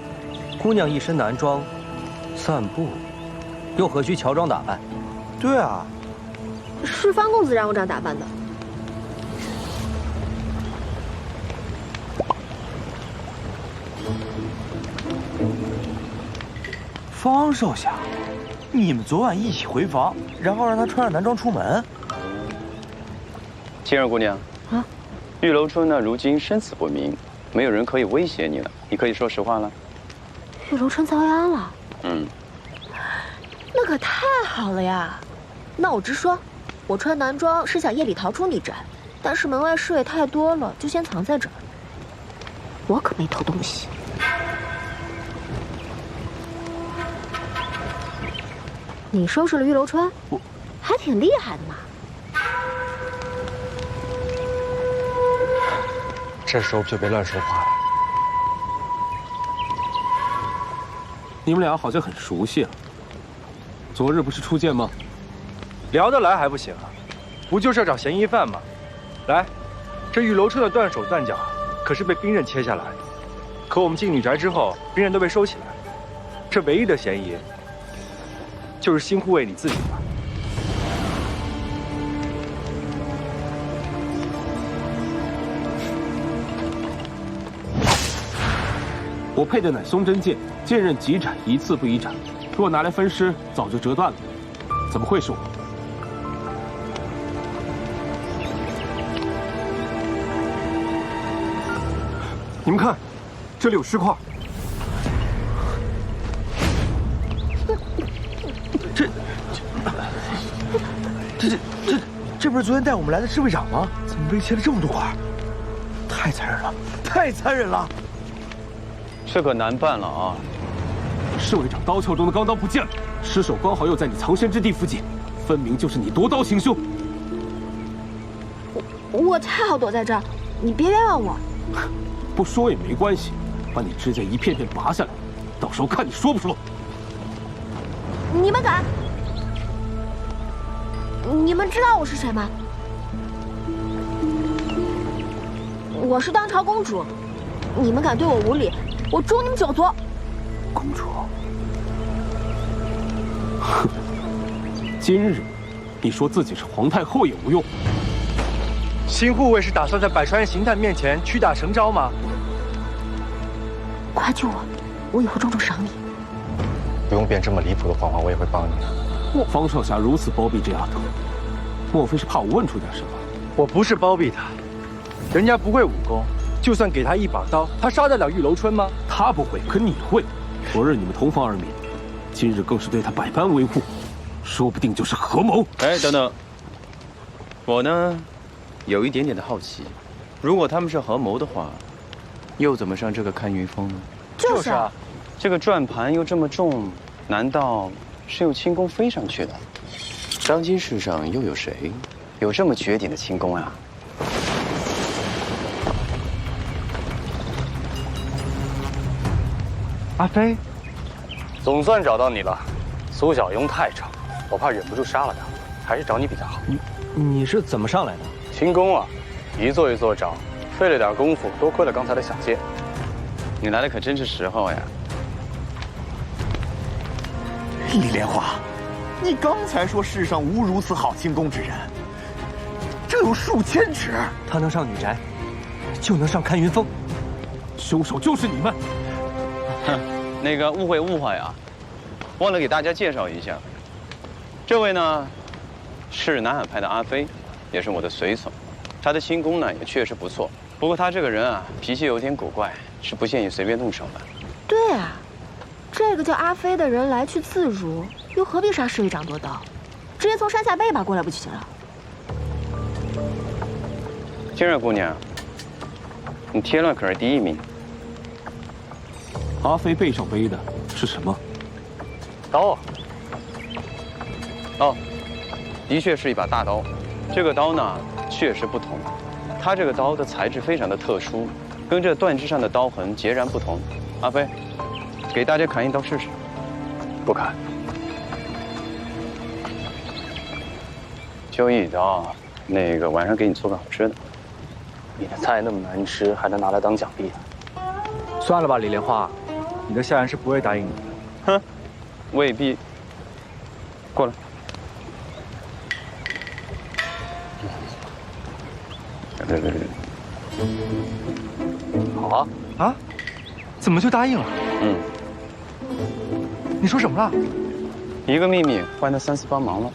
姑娘一身男装，散步，又何须乔装打扮？对啊，是方公子让我这样打扮的。方少侠，你们昨晚一起回房，然后让他穿上男装出门？青儿姑娘，啊，玉楼春呢，如今生死不明，没有人可以威胁你了，你可以说实话了。玉楼春遭殃了。嗯，那可太好了呀！那我直说，我穿男装是想夜里逃出逆战，但是门外侍卫太多了，就先藏在这儿。我可没偷东西。你收拾了玉楼春，还挺厉害的嘛。这时候就别乱说话了。你们俩好像很熟悉啊。昨日不是初见吗？聊得来还不行啊？不就是要找嫌疑犯吗？来，这玉楼春的断手断脚可是被兵刃切下来，可我们进女宅之后，兵刃都被收起来，这唯一的嫌疑就是新护卫你自己吧。我配的乃松针剑，剑刃极斩，一字不移斩。若拿来分尸，早就折断了。怎么会是我？你们看，这里有尸块。这不是昨天带我们来的侍卫长吗？怎么被切了这么多块？太残忍了，太残忍了！这可难办了啊！侍卫长刀鞘中的钢刀不见了，尸首刚好又在你藏身之地附近，分明就是你夺刀行凶。我恰好躲在这儿，你别冤枉我。不说也没关系，把你指甲一片片拔下来，到时候看你说不说。你们敢？你们知道我是谁吗？我是当朝公主，你们敢对我无礼，我诛你们9族！公主，哼，今日你说自己是皇太后也无用。新护卫是打算在百川刑探面前屈打成招吗？快救我！我以后重重赏你。不用编这么离谱的谎话，我也会帮你的。方少侠如此包庇这丫头，莫非是怕我问出点什么？我不是包庇她，人家不会武功，就算给她一把刀，她杀得了玉楼春吗？她不会，可你会。昨日你们同房而眠，今日更是对她百般维护，说不定就是合谋。哎，等等，我呢，有一点点的好奇，如果他们是合谋的话，又怎么上这个看云峰呢？就是啊，这个转盘又这么重，难道是用轻功飞上去的？当今世上又有谁有这么绝顶的轻功啊？阿飞，总算找到你了。苏小庸太吵，我怕忍不住杀了他，还是找你比较好。你是怎么上来的？轻功啊，一座一座找，费了点功夫，多亏了刚才的小剑。你来的可真是时候呀！李莲花，你刚才说世上无如此好轻功之人，这有数千尺。他能上女宅，就能上看云峰。凶手就是你们！哼，那个误会啊！忘了给大家介绍一下，这位呢是南海派的阿飞，也是我的随从。他的轻功呢也确实不错，不过他这个人啊脾气有点古怪，是不建议随便动手的。对啊，这个叫阿飞的人来去自如，又何必杀侍卫长夺刀？直接从山下背一把过来不就行了？金儿姑娘，你添乱可是第1名。阿飞背上背的是什么？刀啊！哦，的确是一把大刀。这个刀呢，确实不同。它这个刀的材质非常的特殊，跟这断肢上的刀痕截然不同。阿飞，给大家砍一刀试试。不砍。就一刀，那个晚上给你做个好吃的。你的菜那么难吃，还能拿来当奖励？算了吧，李莲花，你的下人是不会答应你的。哼，未必。过来。对。好啊。啊？怎么就答应了？嗯。你说什么了？一个秘密换他3次帮忙了。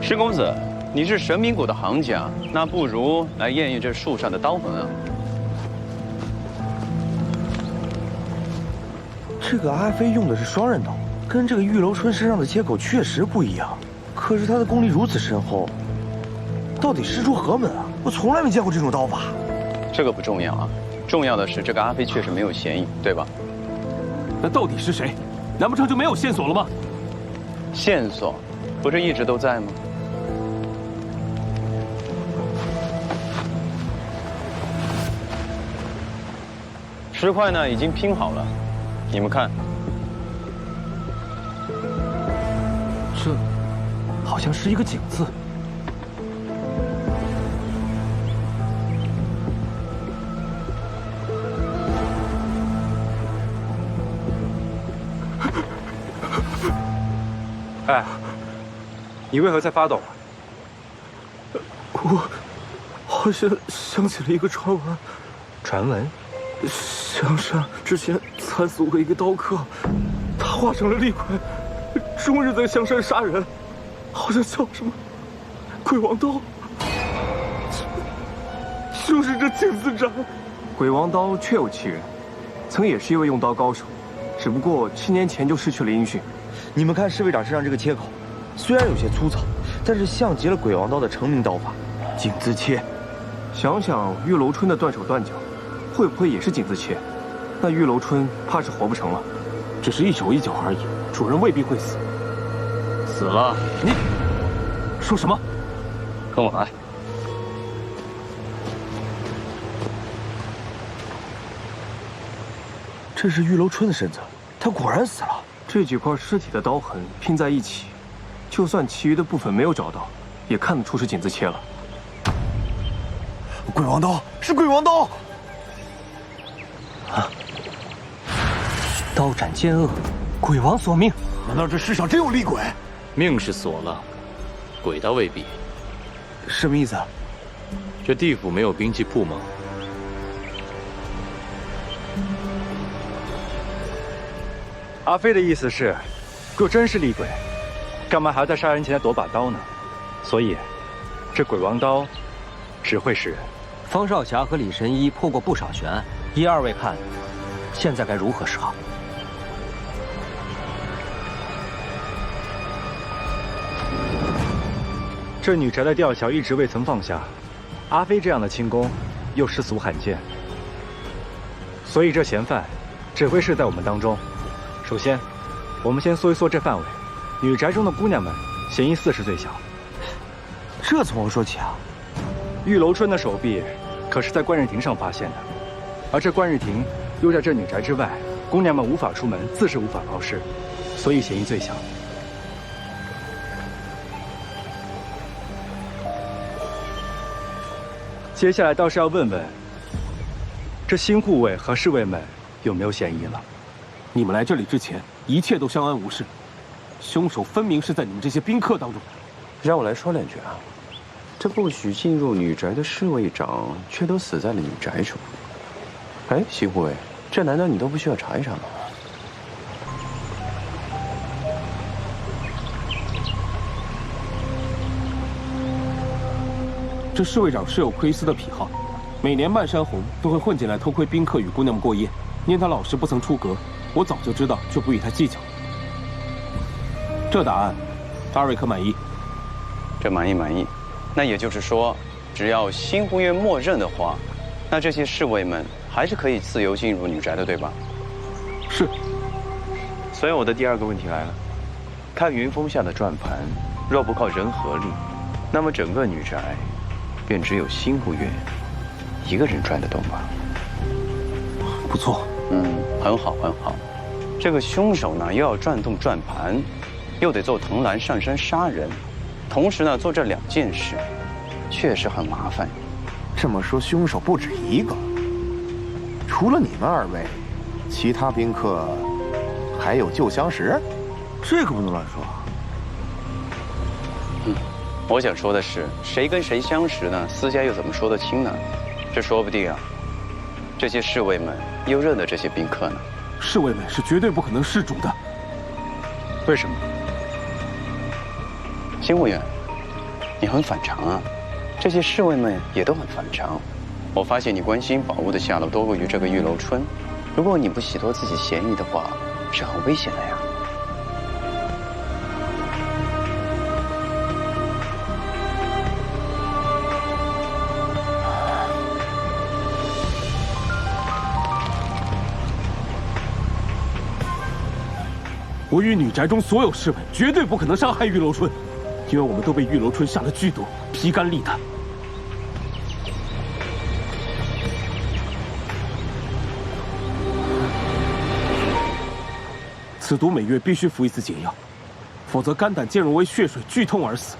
石公子，你是神明谷的行家，那不如来验验这树上的刀痕啊。这个阿飞用的是双刃刀，跟这个玉楼春身上的切口确实不一样。可是他的功力如此深厚，到底师出何门啊？我从来没见过这种刀法。这个不重要啊，重要的是这个阿飞确实没有嫌疑，对吧？那到底是谁？难不成就没有线索了吗？线索不是一直都在吗？石块呢已经拼好了，你们看。这好像是一个井字。哎，你为何在发抖啊？我好像想起了一个传闻。传闻？香山之前惨死过一个刀客，他化成了厉鬼，终日在香山杀人，好像叫什么鬼王刀，就是这井字斩。鬼王刀确有其人，曾也是一位用刀高手，只不过7年前就失去了音讯。你们看侍卫长身上这个切口，虽然有些粗糙，但是像极了鬼王刀的成名刀法——井字切。想想玉楼春的断手断脚，会不会也是井字切？那玉楼春怕是活不成了。只是一手一脚而已，主人未必会死。死了？你说什么？跟我来。这是玉楼春的身子，他果然死了。这几块尸体的刀痕拼在一起，就算其余的部分没有找到，也看得出是井字切了。鬼王刀是鬼王刀！啊！刀斩奸恶，鬼王所命。难道这世上真有厉鬼？命是锁了，鬼倒未必。什么意思？这地府没有兵器铺吗？阿飞的意思是，若真是厉鬼，干嘛还要在杀人前再夺把刀呢？所以，这鬼王刀只会是人。方少侠和李神医破过不少悬案，依二位看，现在该如何是好？这女宅的吊桥一直未曾放下，阿飞这样的轻功又世俗罕见，所以这嫌犯只会是在我们当中。首先，我们先缩一缩这范围，女宅中的姑娘们嫌疑4是最小。这从何说起啊？玉楼春的手臂可是在观日亭上发现的，而这观日亭又在这女宅之外，姑娘们无法出门，自是无法抛尸，所以嫌疑最小。接下来倒是要问问，这新护卫和侍卫们有没有嫌疑了？你们来这里之前，一切都相安无事，凶手分明是在你们这些宾客当中。让我来说两句啊。这不许进入女宅的侍卫长，却都死在了女宅中。哎，新护卫，这难道你都不需要查一查吗？这侍卫长是有窥私的癖好，每年漫山红都会混进来偷窥宾客与姑娘们过夜。念他老实不曾出阁，我早就知道，就不与他计较。这答案，二位可满意？这满意。那也就是说，只要新护院默认的话，那这些侍卫们还是可以自由进入女宅的，对吧？是。所以我的第二个问题来了：看云峰下的转盘，若不靠人和力，那么整个女宅便只有新护院一个人转得动吧？不错。很好。这个凶手呢，又要转动转盘，又得做藤兰上山杀人，同时呢做这2件事，确实很麻烦。这么说，凶手不止一个。除了你们2位，其他宾客还有旧相识？这可不能乱说。我想说的是，谁跟谁相识呢？私家又怎么说得清呢？这说不定啊，这些侍卫们又认得这些宾客呢。侍卫们是绝对不可能失主的。为什么？新务员，你很反常啊。这些侍卫们也都很反常。我发现你关心宝物的下落多过于这个玉楼春。如果你不洗脱自己嫌疑的话，是很危险的呀。我与女宅中所有侍卫绝对不可能伤害玉楼春，因为我们都被玉楼春下了剧毒，披肝沥胆。此毒每月必须服1次解药，否则肝胆渐融为血水，剧痛而死。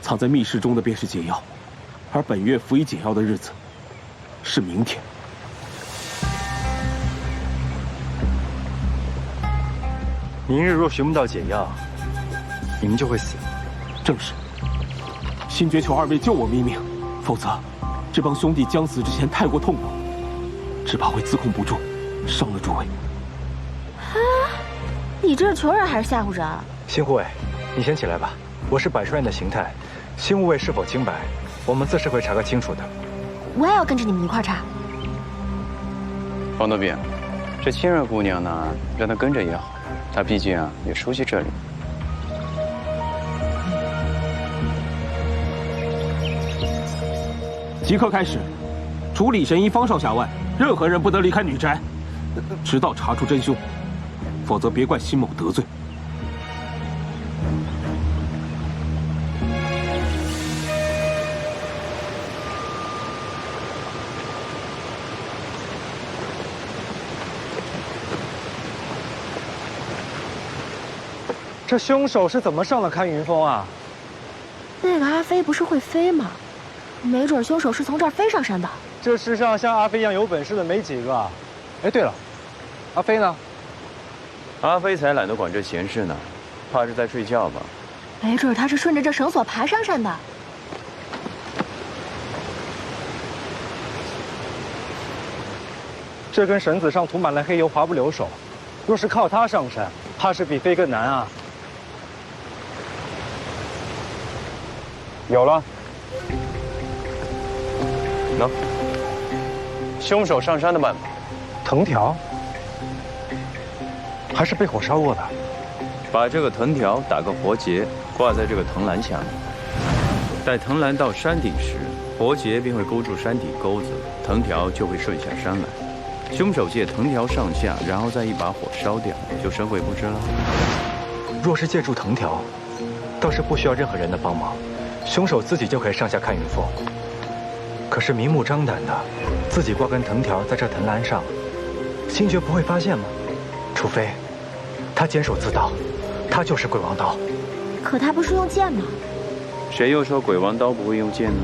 藏在密室中的便是解药，而本月服1解药的日子是明天。明日若寻不到解药，你们就会死。正是。星爵求2位救我一命，否则这帮兄弟将死之前太过痛苦，只怕会自控不住，伤了诸位。你这是求人还是吓唬人？新护卫，你先起来吧。我是百帅院的邢太，新护卫是否清白，我们自是会查个清楚的。我也要跟着你们一块查。方多病，这清热姑娘呢，让她跟着也好。他毕竟啊也熟悉这里。即刻开始，除李神医方少侠外，任何人不得离开女宅，直到查出真凶，否则别怪辛某得罪。这凶手是怎么上了看云峰啊？那个阿飞不是会飞吗？没准凶手是从这儿飞上山的。这世上像阿飞一样有本事的没几个。哎，对了，阿飞呢？阿飞才懒得管这闲事呢，怕是在睡觉吧？没准他是顺着这绳索爬上山的。这根绳子上涂满了黑油，滑不留手。若是靠它上山，怕是比飞更难啊。有了，喏，凶手上山的办法。藤条，还是被火烧过的。把这个藤条打个活结，挂在这个藤篮下面。待藤篮到山顶时，活结便会勾住山底钩子，藤条就会顺下山来。凶手借藤条上下，然后再一把火烧掉，就神鬼不知了。若是借助藤条，倒是不需要任何人的帮忙。凶手自己就可以上下看云峰，可是明目张胆的自己挂根藤条在这藤篮上，星爵不会发现吗？除非他监守自盗，他就是鬼王刀。可他不是用剑吗？谁又说鬼王刀不会用剑呢？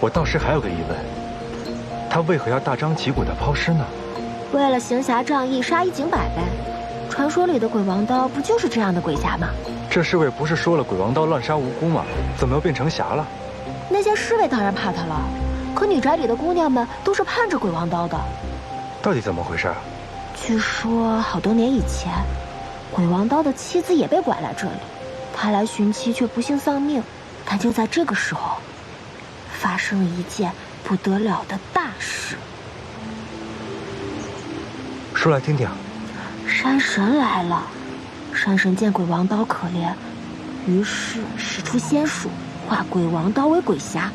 我倒是还有个疑问，他为何要大张旗鼓的抛尸呢？为了行侠仗义，杀一儆百呗。传说里的鬼王刀不就是这样的鬼侠吗？这侍卫不是说了鬼王刀乱杀无辜吗？怎么又变成侠了？那些侍卫当然怕他了，可女宅里的姑娘们都是盼着鬼王刀的。到底怎么回事？据说好多年以前，鬼王刀的妻子也被拐来这里，他来寻妻却不幸丧命。但就在这个时候，发生了一件不得了的大事。说来听听。山神来了。山神见鬼王刀可怜，于是使出仙术，化鬼王刀为鬼侠，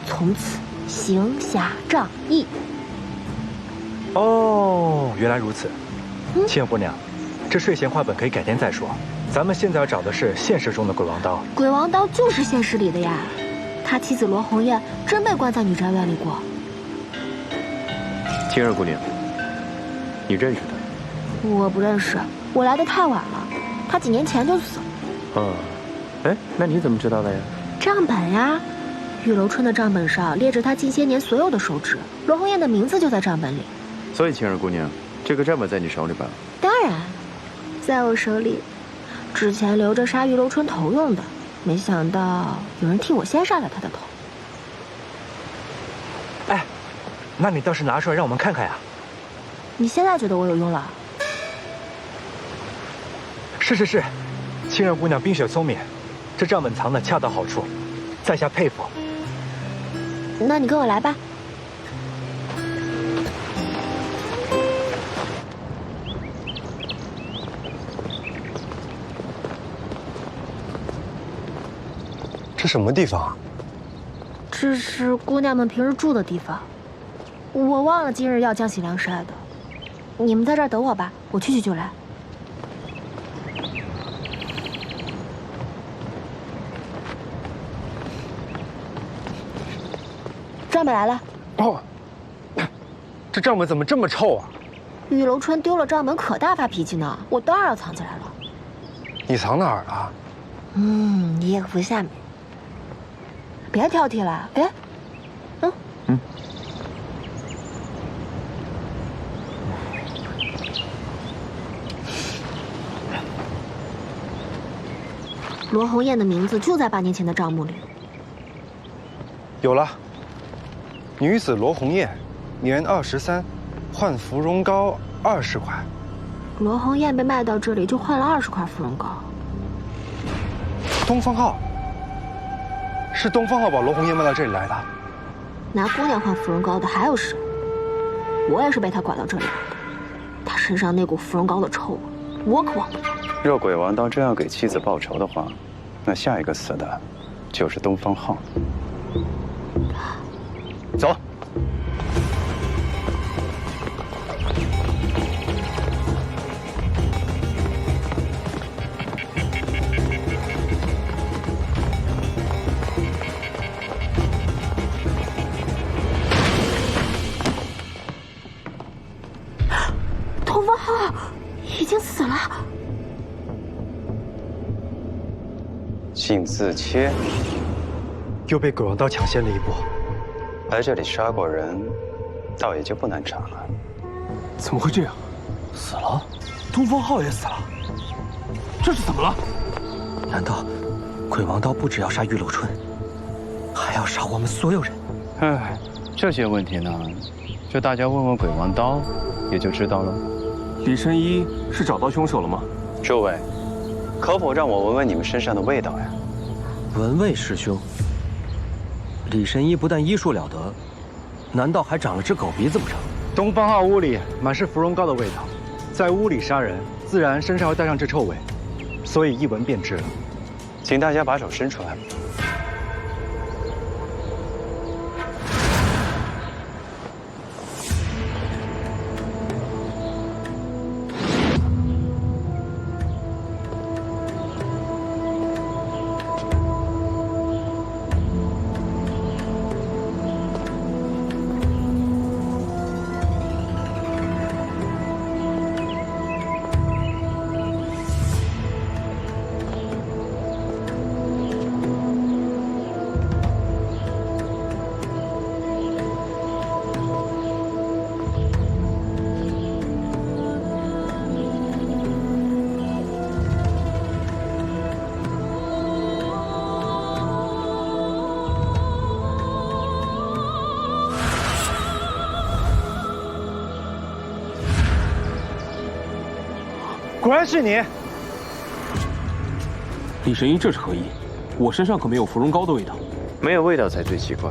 从此行侠仗义。哦，原来如此。青姑娘，这睡前话本可以改天再说。咱们现在要找的是现实中的鬼王刀。鬼王刀就是现实里的呀，他妻子罗红艳真被关在女宅院里过。青儿姑娘，你认识他？我不认识，我来的太晚了，他几年前就死了。哦，哎，那你怎么知道的呀？账本呀，玉楼春的账本上列着他近些年所有的收支，罗红艳的名字就在账本里。所以，青儿姑娘，这个账本在你手里吧？当然，在我手里。之前留着杀玉楼春头用的，没想到有人替我先杀了他的头。哎，那你倒是拿出来让我们看看呀！你现在觉得我有用了？是，青儿姑娘冰雪聪明，这账本藏的恰到好处，在下佩服。那你跟我来吧。这什么地方啊？这是姑娘们平日住的地方，我忘了今日要将洗凉晒的。你们在这儿等我吧，我去就来。账本来了。哦，这账本怎么这么臭啊？玉楼春丢了账本可大发脾气呢，我当然要藏起来了。你藏哪儿了？衣服下面。别挑剔了，别。罗红艳的名字就在8年前的账目里。有了，女子罗红艳，年23，换芙蓉膏20块。罗红艳被卖到这里就换了20块芙蓉膏。东方浩，是东方浩把罗红艳卖到这里来的。拿姑娘换芙蓉膏的还有谁？我也是被他拐到这里来的。他身上那股芙蓉膏的臭味，我可忘不了。若鬼王刀真要给妻子报仇的话，那下一个死的就是东方浩。走。东方浩已经死了。竟自切，又被鬼王刀抢先了一步。来这里杀过人，倒也就不难查了。怎么会这样？死了？东方浩也死了？这是怎么了？难道鬼王刀不只要杀玉楼春，还要杀我们所有人？哎，这些问题呢，就大家问问鬼王刀，也就知道了。李神医是找到凶手了吗？诸位，可否让我闻闻你们身上的味道呀？闻味师兄，李神医不但医术了得，难道还长了只狗鼻子不成？东方浩屋里满是芙蓉膏的味道，在屋里杀人，自然身上会带上这臭味，所以一闻便知了。请大家把手伸出来。果然是你，李神医，这是何意？我身上可没有芙蓉膏的味道。没有味道才最奇怪。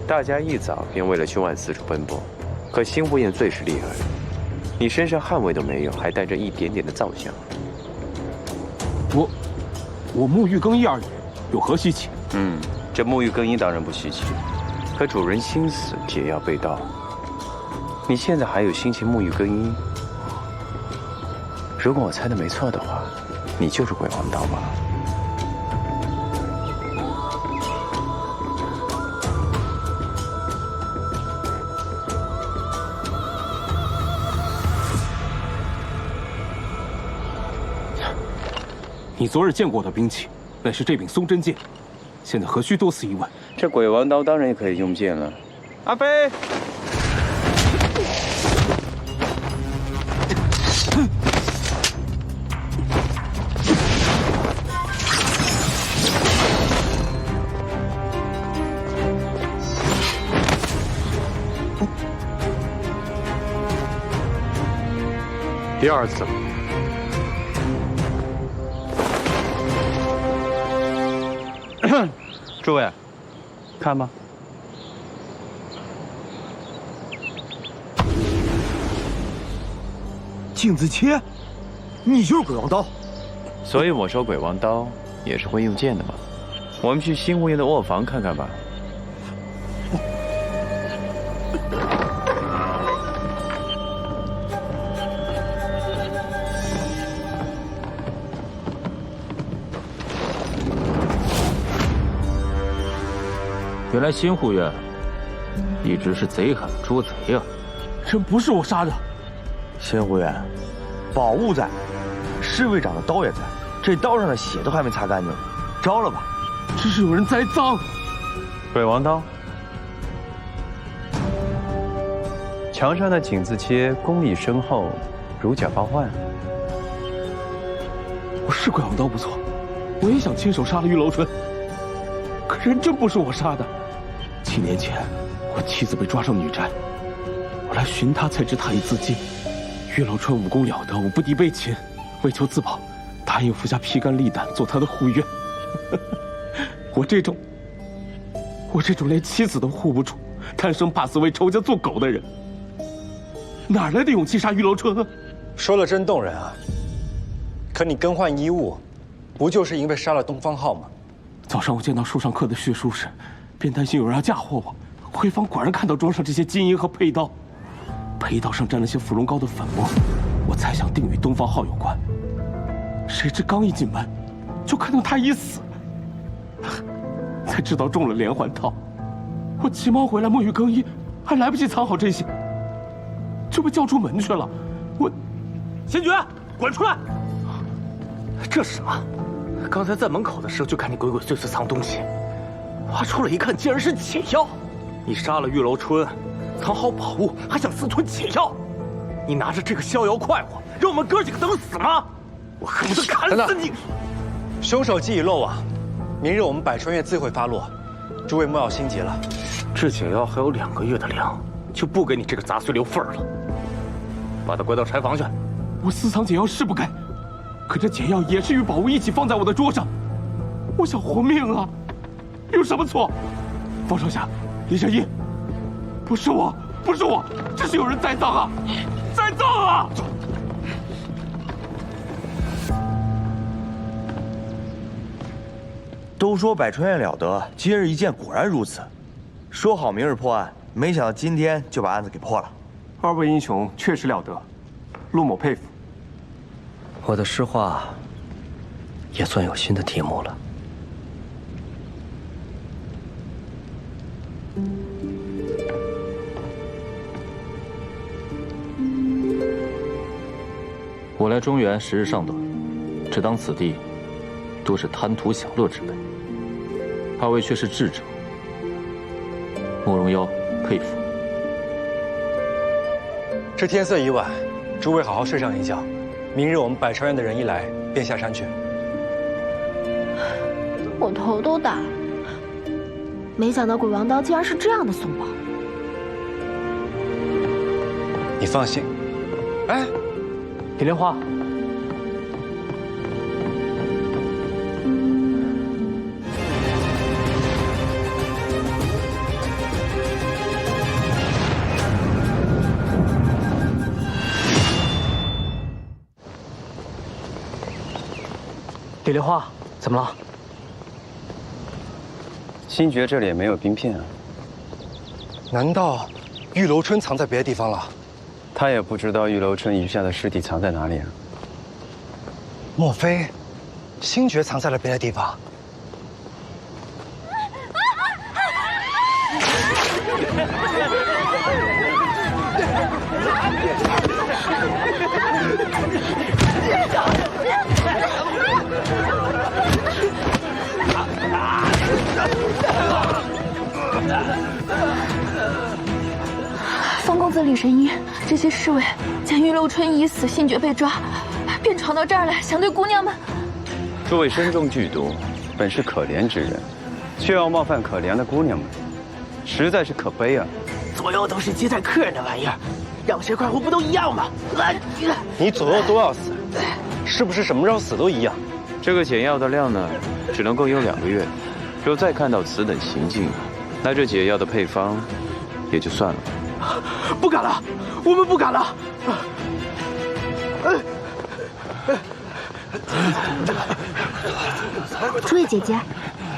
大家一早便为了凶案四处奔波，可辛不厌最是厉害。你身上汗味都没有，还带着一点点的皂香。我沐浴更衣而已，有何稀奇？这沐浴更衣当然不稀奇，可主人心死，解药被盗。你现在还有心情沐浴更衣？如果我猜的没错的话，你就是鬼王刀吧？你昨日见过的兵器，乃是这柄松针剑，现在何须多此一问？这鬼王刀当然可以用剑了。阿飞，第二次了。诸位，看吧。镜子切，你就是鬼王刀。所以我说鬼王刀也是会用剑的嘛。我们去新无言的卧房看看吧。原来新护院一直是贼喊捉贼啊！真不是我杀的。新护院，宝物在，侍卫长的刀也在，这刀上的血都还没擦干净，招了吧？这是有人栽赃。鬼王刀，墙上的井字切功力深厚，如假包换。我是鬼王刀不错，我也想亲手杀了玉楼春，可人真不是我杀的。7年前，我妻子被抓上女宅，我来寻她，才知她已自尽。玉楼春武功了得，我不敌被擒，为求自保，答应服下披肝沥胆做她的护院。我这种连妻子都护不住，贪生怕死为仇家做狗的人，哪来的勇气杀玉楼春啊？说了真动人啊！可你更换衣物，不就是因为杀了东方浩吗？早上我见到树上刻的血书时，便担心有人要嫁祸我。回房果然看到桌上这些金银和佩刀，佩刀上沾了些芙蓉膏的粉末，我猜想定与东方浩有关。谁知刚一进门，就看到他已死，才知道中了连环套。我急忙回来沐浴更衣，还来不及藏好这些，就被叫出门去了。我，仙爵，滚出来！这是什么？刚才在门口的时候就看你鬼鬼祟祟藏东西，挖出来一看，竟然是解药！你杀了玉楼春，藏好宝物，还想私吞解药？你拿着这个逍遥快活，让我们哥几个等死吗？我恨不得砍死你！凶手既已落网，明日我们百川院自会发落，诸位莫要心急了。这解药还有2个月的粮，就不给你这个杂碎留份了。把他关到柴房去。我私藏解药是不该，可这解药也是与宝物一起放在我的桌上，我想活命啊，有什么错？方少侠，李小一，不是我，这是有人栽赃啊，栽赃啊！都说百川院了得，今日一见果然如此。说好明日破案，没想到今天就把案子给破了。2位英雄确实了得，陆某佩服。我的诗画也算有新的题目了。我来中原时日尚短，只当此地多是贪图享乐之辈。2位却是智者，慕容妖佩服。这天色已晚，诸位好好睡上一觉。明日我们百川院的人一来，便下山去。我头都大了，没想到鬼王刀竟然是这样的松绑。你放心。哎，李莲花，李莲花，怎么了？星爵这里也没有冰片啊。难道玉楼春藏在别的地方了？他也不知道玉楼春余下的尸体藏在哪里啊。莫非星爵藏在了别的地方？神医，这些侍卫见玉楼春已死，信觉被抓，便闯到这儿来，想对姑娘们。诸位身中剧毒，本是可怜之人，却要冒犯可怜的姑娘们，实在是可悲啊！左右都是接待客人的玩意儿，让谁快活不都一样吗？你左右都要死，是不是什么时候死都一样？这个解药的量呢，只能够用2个月。若再看到此等行径，那这解药的配方也就算了。不敢了，我们不敢了。诸位姐姐，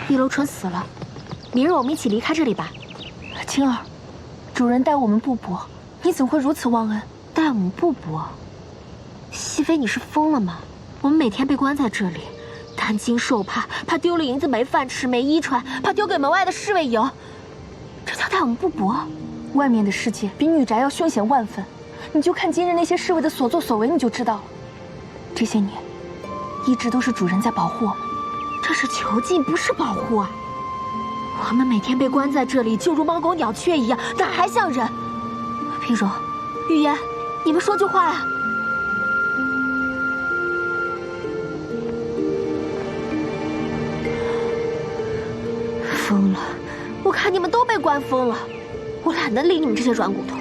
玉楼春死了，明日我们一起离开这里吧。青儿，主人待我们不薄，你怎会如此忘恩？待我们不薄？熹妃，你是疯了吗？我们每天被关在这里，担惊受怕，怕丢了银子没饭吃、没衣穿，怕丢给门外的侍卫营，这叫待我们不薄？外面的世界比女宅要凶险万分，你就看今日那些侍卫的所作所为，你就知道了。这些年，一直都是主人在保护我们。这是囚禁，不是保护啊！我们每天被关在这里，就如猫狗鸟雀一样，哪还像人？碧荣、玉烟，你们说句话呀！疯了！我看你们都被关疯了。我懒得理你们这些软骨头。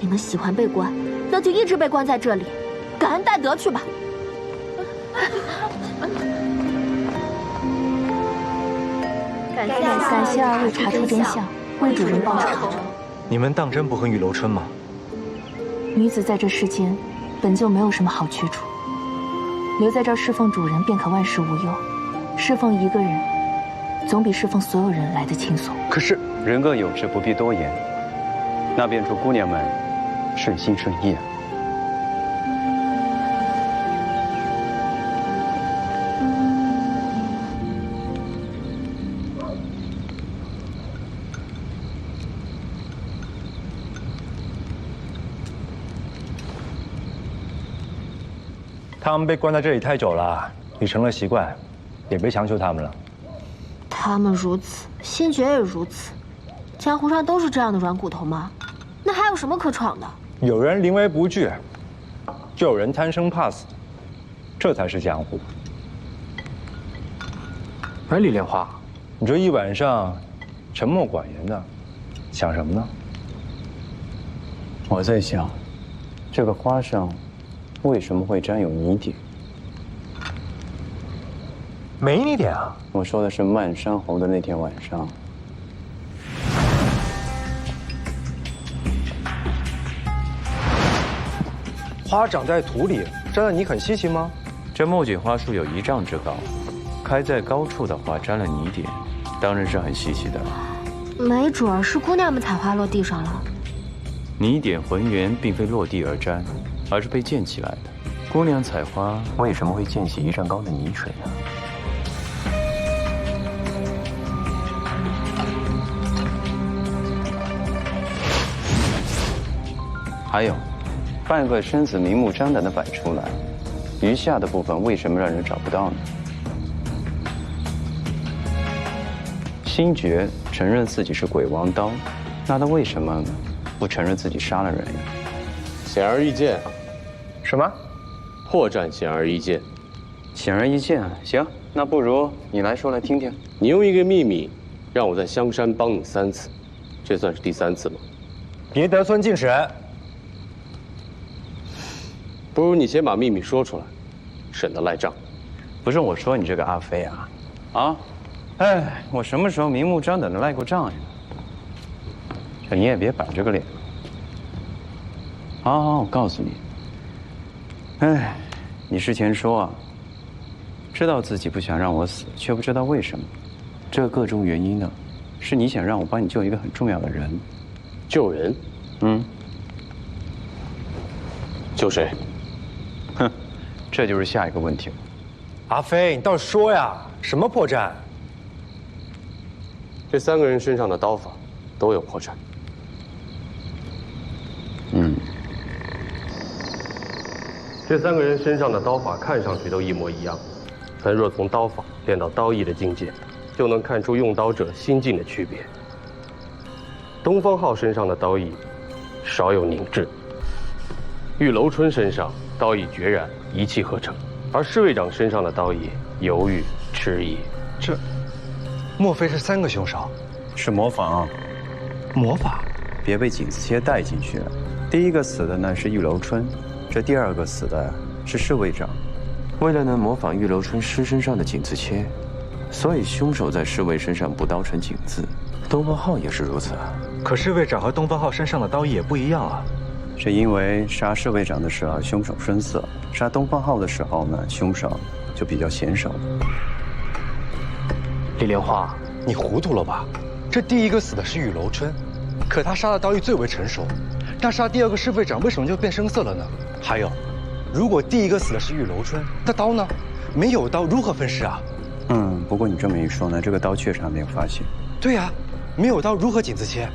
你们喜欢被关，那就一直被关在这里，感恩戴德去吧。感谢二位查出真相，为主人报仇。你们当真不恨玉楼春吗？女子在这世间，本就没有什么好去处，留在这儿侍奉主人，便可万事无忧。侍奉一个人，总比侍奉所有人来得轻松。可是人各有志，不必多言。那便祝姑娘们顺心顺意啊！他们被关在这里太久了，已成了习惯，也别强求他们了。他们如此，先觉也如此。江湖上都是这样的软骨头吗？那还有什么可闯的？有人临危不惧，就有人贪生怕死，这才是江湖。哎，李莲花，你这一晚上沉默寡言的，想什么呢？我在想，这个花上为什么会沾有泥点？没泥点啊！我说的是漫山红的那天晚上。花长在土里，沾了泥很稀奇吗？这墨锦花树有1丈之高，开在高处的话沾了泥点，当然是很稀奇的了。没准儿是姑娘们采花落地上了。泥点浑圆，并非落地而沾，而是被溅起来的。姑娘采花为什么会溅起1丈高的泥水呢？还有，半个身子明目张胆地摆出来，余下的部分为什么让人找不到呢？星爵承认自己是鬼王刀，那他为什么不承认自己杀了人呀？显而易见。什么？破绽显而易见。显而易见啊！行，那不如你来说来听听。你用一个秘密让我在香山帮你3次，这算是第3次吗？别得寸进尺。不如你先把秘密说出来，省得赖账。不是我说你这个阿飞啊，啊，哎，我什么时候明目张胆的赖过账呀？这你也别板着个脸。好好，我告诉你，哎，你事前说啊，知道自己不想让我死，却不知道为什么。这个中原因呢，是你想让我帮你救一个很重要的人。救人？嗯。救谁？哼，这就是下一个问题了。阿飞，你倒是说呀，什么破绽？这3个人身上的刀法都有破绽。嗯。这3个人身上的刀法看上去都一模一样，但若从刀法练到刀艺的境界，就能看出用刀者心境的区别。东方浩身上的刀艺少有凝滞，玉楼春身上刀意决然，一气呵成，而侍卫长身上的刀意犹豫迟疑。这，莫非是3个凶手？是模仿啊。魔法？别被景子切带进去了。第一个死的呢是玉楼春，这第2个死的是侍卫长。为了能模仿玉楼春尸身上的景字切，所以凶手在侍卫身上补刀成景字。东方浩也是如此啊。可侍卫长和东方浩身上的刀意也不一样啊。是因为杀侍卫长的时候凶手生涩，杀东方浩的时候呢，凶手就比较娴熟。李莲花，你糊涂了吧？这第1个死的是玉楼春，可他杀的刀意最为成熟，那杀第2个侍卫长为什么就变生涩了呢？还有，如果第1个死的是玉楼春，那刀呢？没有刀如何分尸啊？不过你这么一说呢，这个刀确实还没有发现。对呀，没有刀如何景字切？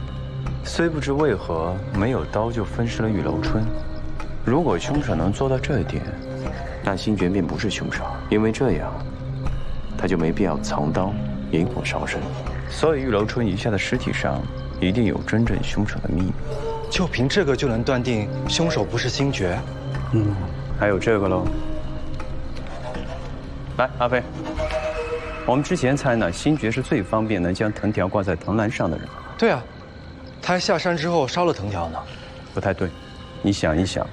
虽不知为何没有刀就分尸了玉楼春，如果凶手能做到这一点，那星爵便不是凶手，因为这样，他就没必要藏刀引火烧身。所以玉楼春遗下的尸体上一定有真正凶手的秘密。就凭这个就能断定凶手不是星爵？还有这个喽。来，阿飞，我们之前猜呢，星爵是最方便能将藤条挂在藤篮上的人。对啊。他下山之后烧了藤条呢？不太对，你想一想，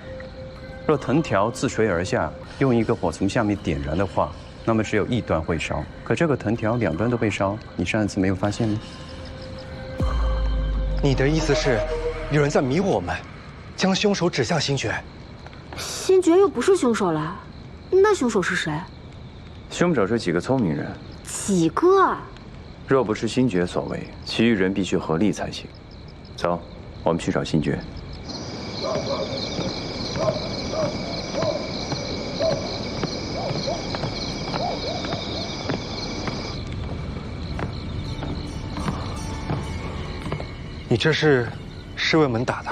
若藤条自垂而下，用一个火从下面点燃的话，那么只有一端会烧。可这个藤条2端都被烧，你上一次没有发现吗？你的意思是，有人在迷惑我们，将凶手指向星爵？星爵又不是凶手了，那凶手是谁？凶手是几个聪明人。几个？若不是星爵所为，其余人必须合力才行。走，我们去找星爵。你这是侍卫们打的？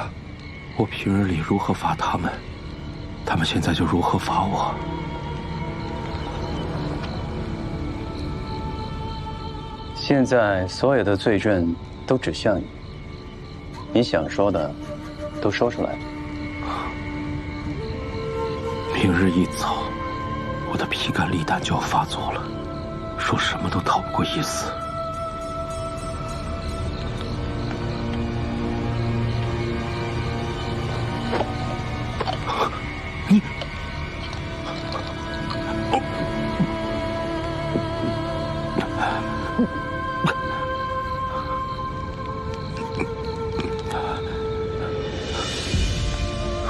我平日里如何罚他们，他们现在就如何罚我。现在所有的罪证都指向你。你想说的，都说出来。明日一早，我的披肝沥胆就要发作了，说什么都逃不过一死。你，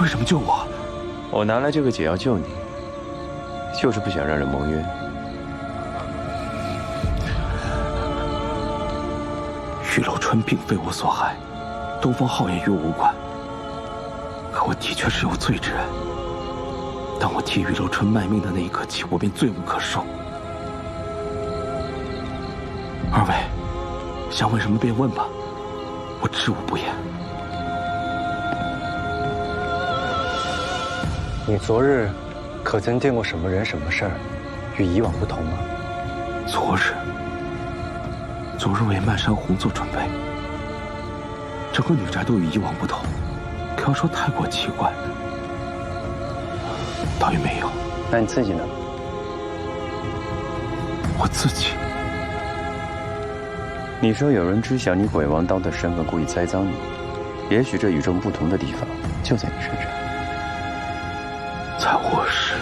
为什么救我？我拿来这个解药救你，就是不想让人蒙冤。玉楼春并非我所害，东方浩也与我无关。可我的确是有罪之人。当我替玉楼春卖命的那一刻起，我便罪无可恕。二位，想问什么便问吧，我知无不言。你昨日可曾见过什么人、什么事儿，与以往不同吗？昨日为漫山红做准备，整个女宅都与以往不同。可要说太过奇怪，倒也没有。那你自己呢？我自己。你说有人知晓你鬼王刀的身份，故意栽赃你，也许这与众不同的地方就在你身上。在我身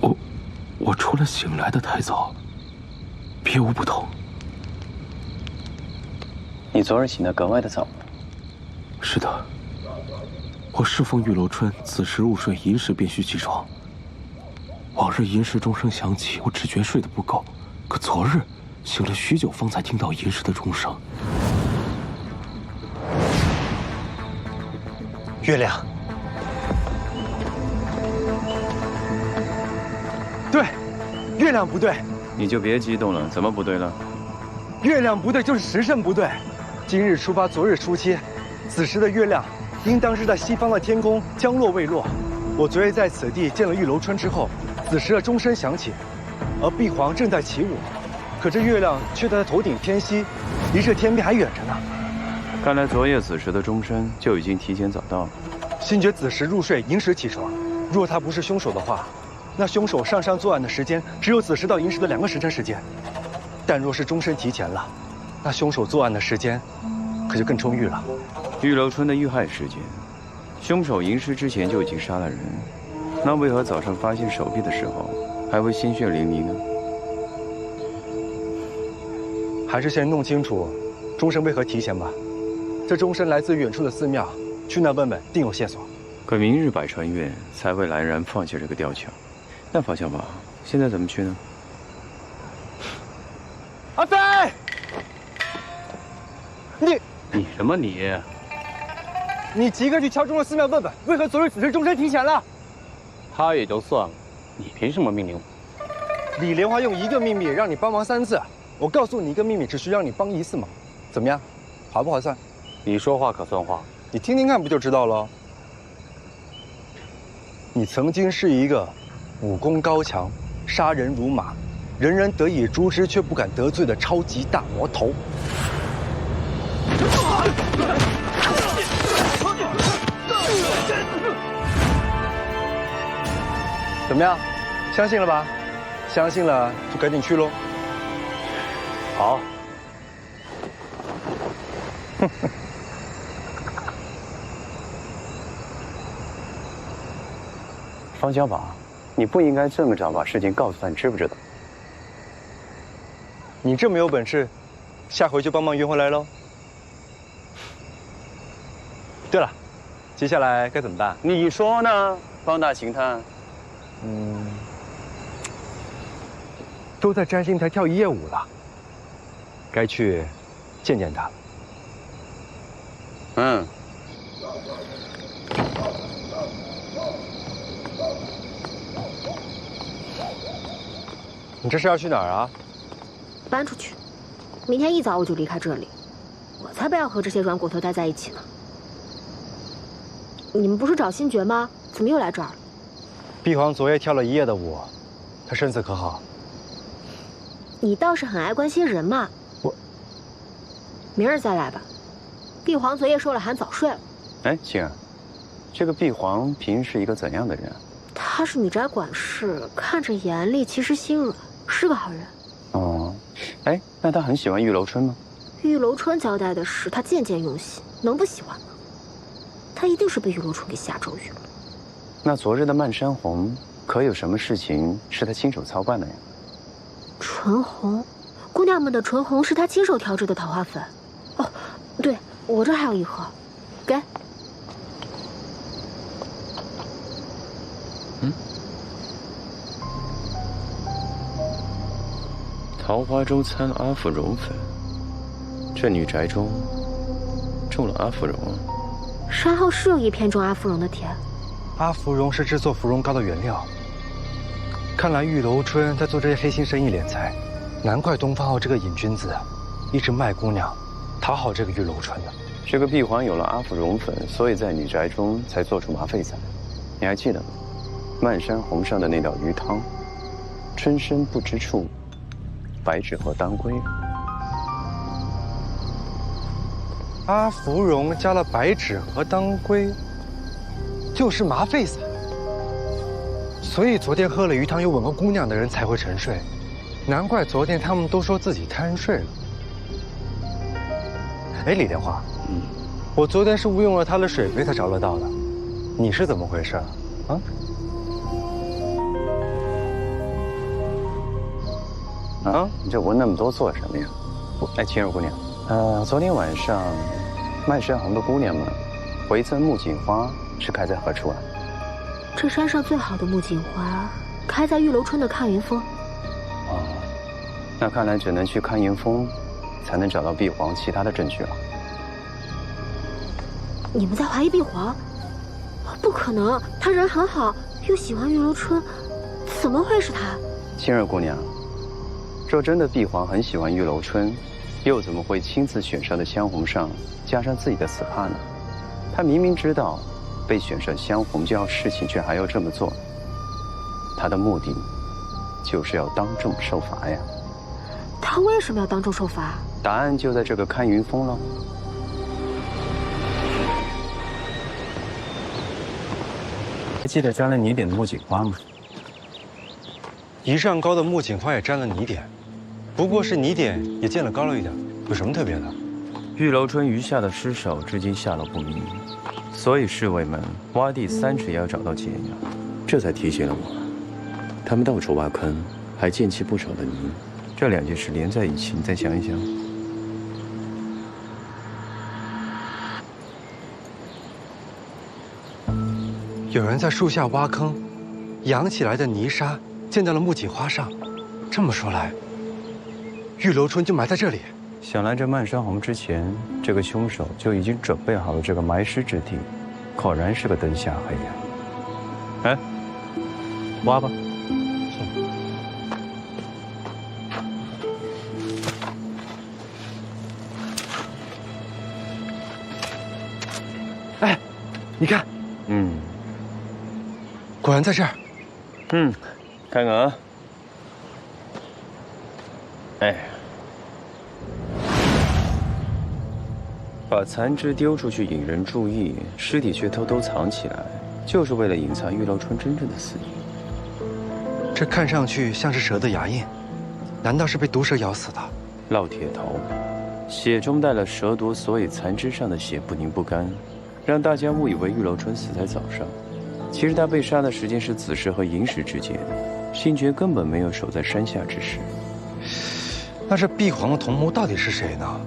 上，我除了醒来的太早，别无不同。你昨日醒得格外的早。是的，我侍奉玉楼春，子时入睡，寅时便须起床。往日寅时钟声响起，我只觉睡得不够，可昨日醒了许久，方才听到寅时的钟声。月亮，对，月亮不对。你就别激动了，怎么不对了？月亮不对，就是时辰不对。今日出发，昨日初七，此时的月亮应当是在西方的天空将落未落。我昨夜在此地见了玉楼春之后，此时的钟声响起，而碧皇正在起舞，可这月亮却在头顶偏西，离这天边还远着呢。看来昨夜子时的钟声就已经提前早到了。星爵子时入睡，寅时起床。若他不是凶手的话，那凶手上山作案的时间只有子时到寅时的2个时辰时间。但若是钟声提前了，那凶手作案的时间可就更充裕了。玉楼春的遇害时间，凶手寅时之前就已经杀了人，那为何早上发现手臂的时候还会鲜血淋漓呢？还是先弄清楚钟声为何提前吧。这钟声来自远处的寺庙，去那问问，定有线索。可明日百川院才会来然放下这个吊桥，那方小宝现在怎么去呢？阿飞，你什么你？你即刻去敲钟楼寺庙问问，为何昨日此时钟声提前了？他也就算了，你凭什么命令我？李莲花用1个秘密让你帮忙3次，我告诉你1个秘密，只需让你帮1次忙，怎么样？划不划算？你说话可算话，你听听看不就知道了？你曾经是一个武功高强、杀人如麻、人人得以诛之却不敢得罪的超级大魔头。怎么样？相信了吧？相信了就赶紧去喽。好。方小宝，你不应该这么早把事情告诉他，你知不知道？你这么有本事，下回就帮忙圆回来喽。对了，接下来该怎么办？你说呢，方大刑探？都在摘星台跳1夜舞了，该去见见他。你这是要去哪儿啊？搬出去，明天一早我就离开这里。我才不要和这些软骨头待在一起呢。你们不是找星爵吗？怎么又来这儿了？碧皇昨夜跳了1夜的舞，他身子可好？你倒是很爱关心人嘛。明儿再来吧。碧皇昨夜说了喊早睡了。哎，杏儿，这个碧皇平是一个怎样的人啊？他是女宅管事，看着严厉，其实心软，是个好人。哦，哎，那他很喜欢玉楼春吗？玉楼春交代的事，他件件用心，能不喜欢吗？他一定是被玉楼春给下咒语了。那昨日的漫山红，可有什么事情是他亲手操办的呀？唇红，姑娘们的唇红是他亲手调制的桃花粉。哦，对，我这还有1盒，给。桃花粥掺阿芙蓉粉，这女宅中种了阿芙蓉啊。山后是有一片种阿芙蓉的田。阿芙蓉是制作芙蓉糕的原料。看来玉楼春在做这些黑心生意敛财，难怪东方浩这个瘾君子，一直卖姑娘，讨好这个玉楼春的。这个碧皇有了阿芙蓉粉，所以在女宅中才做出麻沸散。你还记得吗？漫山红上的那道鱼汤，春生不知处，白芷和当归。阿芙蓉加了白芷和当归，就是麻沸散。所以昨天喝了鱼汤又吻过姑娘的人才会沉睡，难怪昨天他们都说自己贪睡了。哎，李莲花，我昨天是误用了他的水杯才着了道的，你是怎么回事啊？啊，你这问那么多做什么呀？哎，青儿姑娘，昨天晚上，漫山红的姑娘们回赠木槿花是开在何处啊？这山上最好的木槿花，开在玉楼春的看云峰。哦，那看来只能去看云峰，才能找到碧皇其他的证据了。你们在怀疑碧皇？不可能，他人很好，又喜欢玉楼春，怎么会是他？青儿姑娘，若真的碧皇很喜欢玉楼春，又怎么会亲自选上的香红上加上自己的死帕呢？他明明知道被选上香红就要侍寝，却还要这么做，他的目的就是要当众受罚呀。他为什么要当众受罚？答案就在这个看云峰了。记得沾了泥点的木槿花吗？一丈高的木槿花也沾了泥点，不过是泥点也见了高了一点，有什么特别的？玉楼春余下的尸首至今下落不明，所以侍卫们挖地3尺也要找到解药，这才提醒了我。他们到处挖坑，还溅起不少的泥，这2件事连在一起，你再想一想。有人在树下挖坑，扬起来的泥沙溅到了木槿花上。这么说来，玉楼春就埋在这里。想来这漫山红之前，这个凶手就已经准备好了这个埋尸之地，果然是个灯下黑呀。哎，挖吧。哎，你看，果然在这儿。看看啊。哎，把残肢丢出去引人注意，尸体却偷偷藏起来，就是为了隐藏玉楼春真正的死因。这看上去像是蛇的牙印，难道是被毒蛇咬死的？烙铁头，血中带了蛇毒，所以残肢上的血不凝不干，让大家误以为玉楼春死在早上。其实他被杀的时间是子时和寅时之间，星爵根本没有守在山下之时。那这碧皇的同谋到底是谁呢？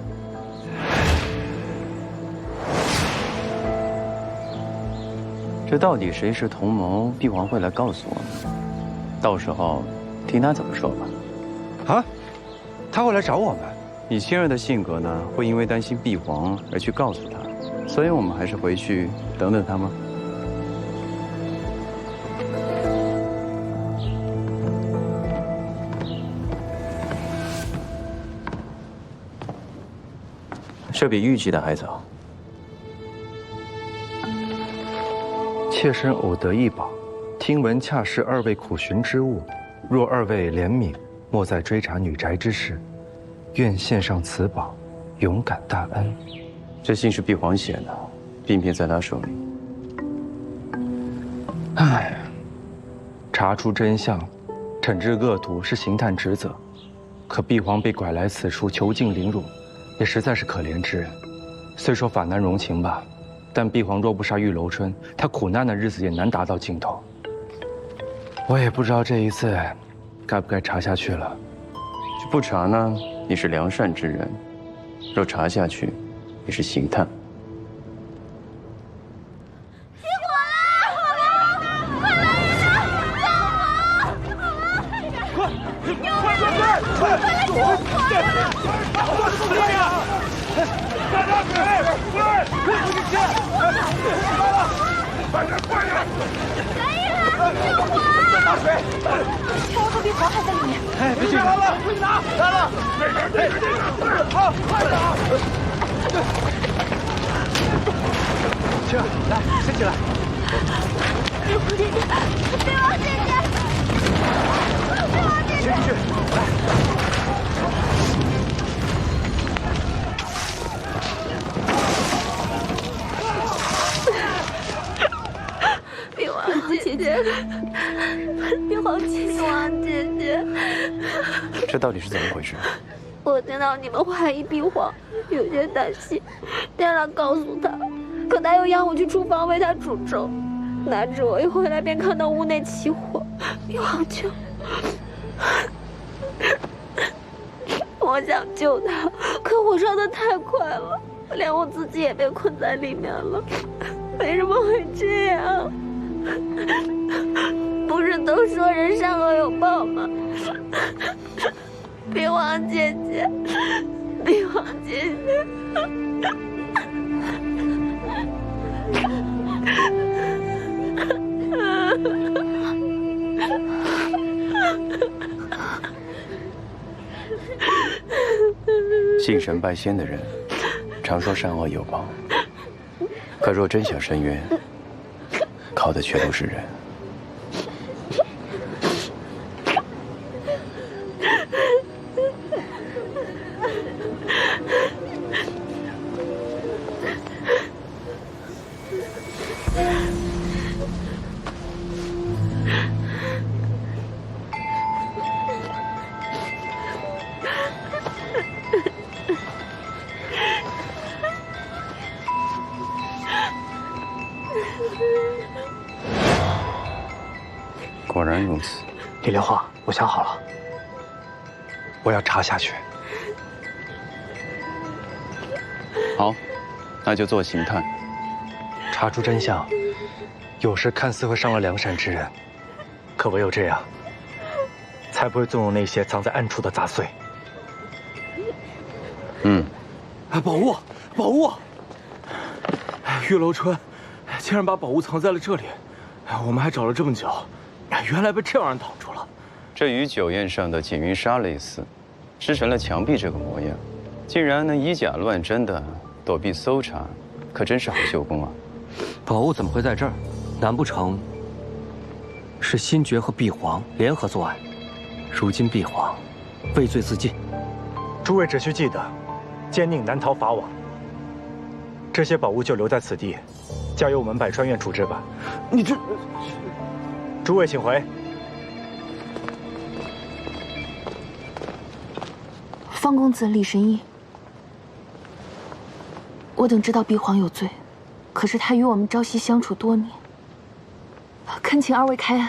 这到底谁是同谋？碧皇会来告诉我们，到时候听他怎么说吧。啊，他会来找我们？以星儿的性格呢，会因为担心碧皇而去告诉他，所以我们还是回去等等他吗？这比预计的还早。妾身偶得一宝，听闻恰是2位苦寻之物。若2位怜悯，莫在追查女宅之事，愿献上此宝，勇敢大恩。这信是碧皇写的，并片在他手里。唉，查出真相，惩治恶徒是刑探职责，可碧皇被拐来此处囚禁凌辱，也实在是可怜之人。虽说法难容情吧，但碧皇若不杀玉楼春，他苦难的日子也难达到尽头。我也不知道这一次该不该查下去了。不查呢，你是良善之人；若查下去，你是刑探。秋儿和碧皇还在里面。哎，别去拿了，快拿！来了！好，快点！秋儿，来，升起来！碧皇姐姐，碧皇姐姐，碧皇姐姐，先进去，来。碧皇姐姐，碧皇姐姐，碧皇姐姐，这到底是怎么回事？我听到你们怀疑碧皇，有些担心，便来告诉他，可他又让我去厨房为他煮粥。哪知我一回来便看到屋内起火，碧皇就……我想救他，可火烧得太快了，连我自己也被困在里面了。为什么会这样？不是都说人善恶有报吗？碧皇姐姐，碧皇姐姐，信神拜仙的人，常说善恶有报，可若真想伸冤，靠的却都是人。果然如此。李莲花，我想好了，我要查下去。好，那就做刑探。查出真相，有时看似会伤了良善之人，可唯有这样，才不会纵容那些藏在暗处的杂碎。宝物，宝物！玉楼春竟然把宝物藏在了这里，我们还找了这么久，原来被这样人挡住了。这与酒宴上的锦云纱类似，织成了墙壁这个模样，竟然能以假乱真的躲避搜查，可真是好绣工啊！宝物怎么会在这儿？难不成是新觉和碧皇联合作案？如今碧皇畏罪自尽。诸位只需记得，奸佞难逃法网。这些宝物就留在此地，交由我们百川院处置吧。你这……诸位请回。方公子、李神医，我等知道碧皇有罪，可是他与我们朝夕相处多年，恳请二位开恩，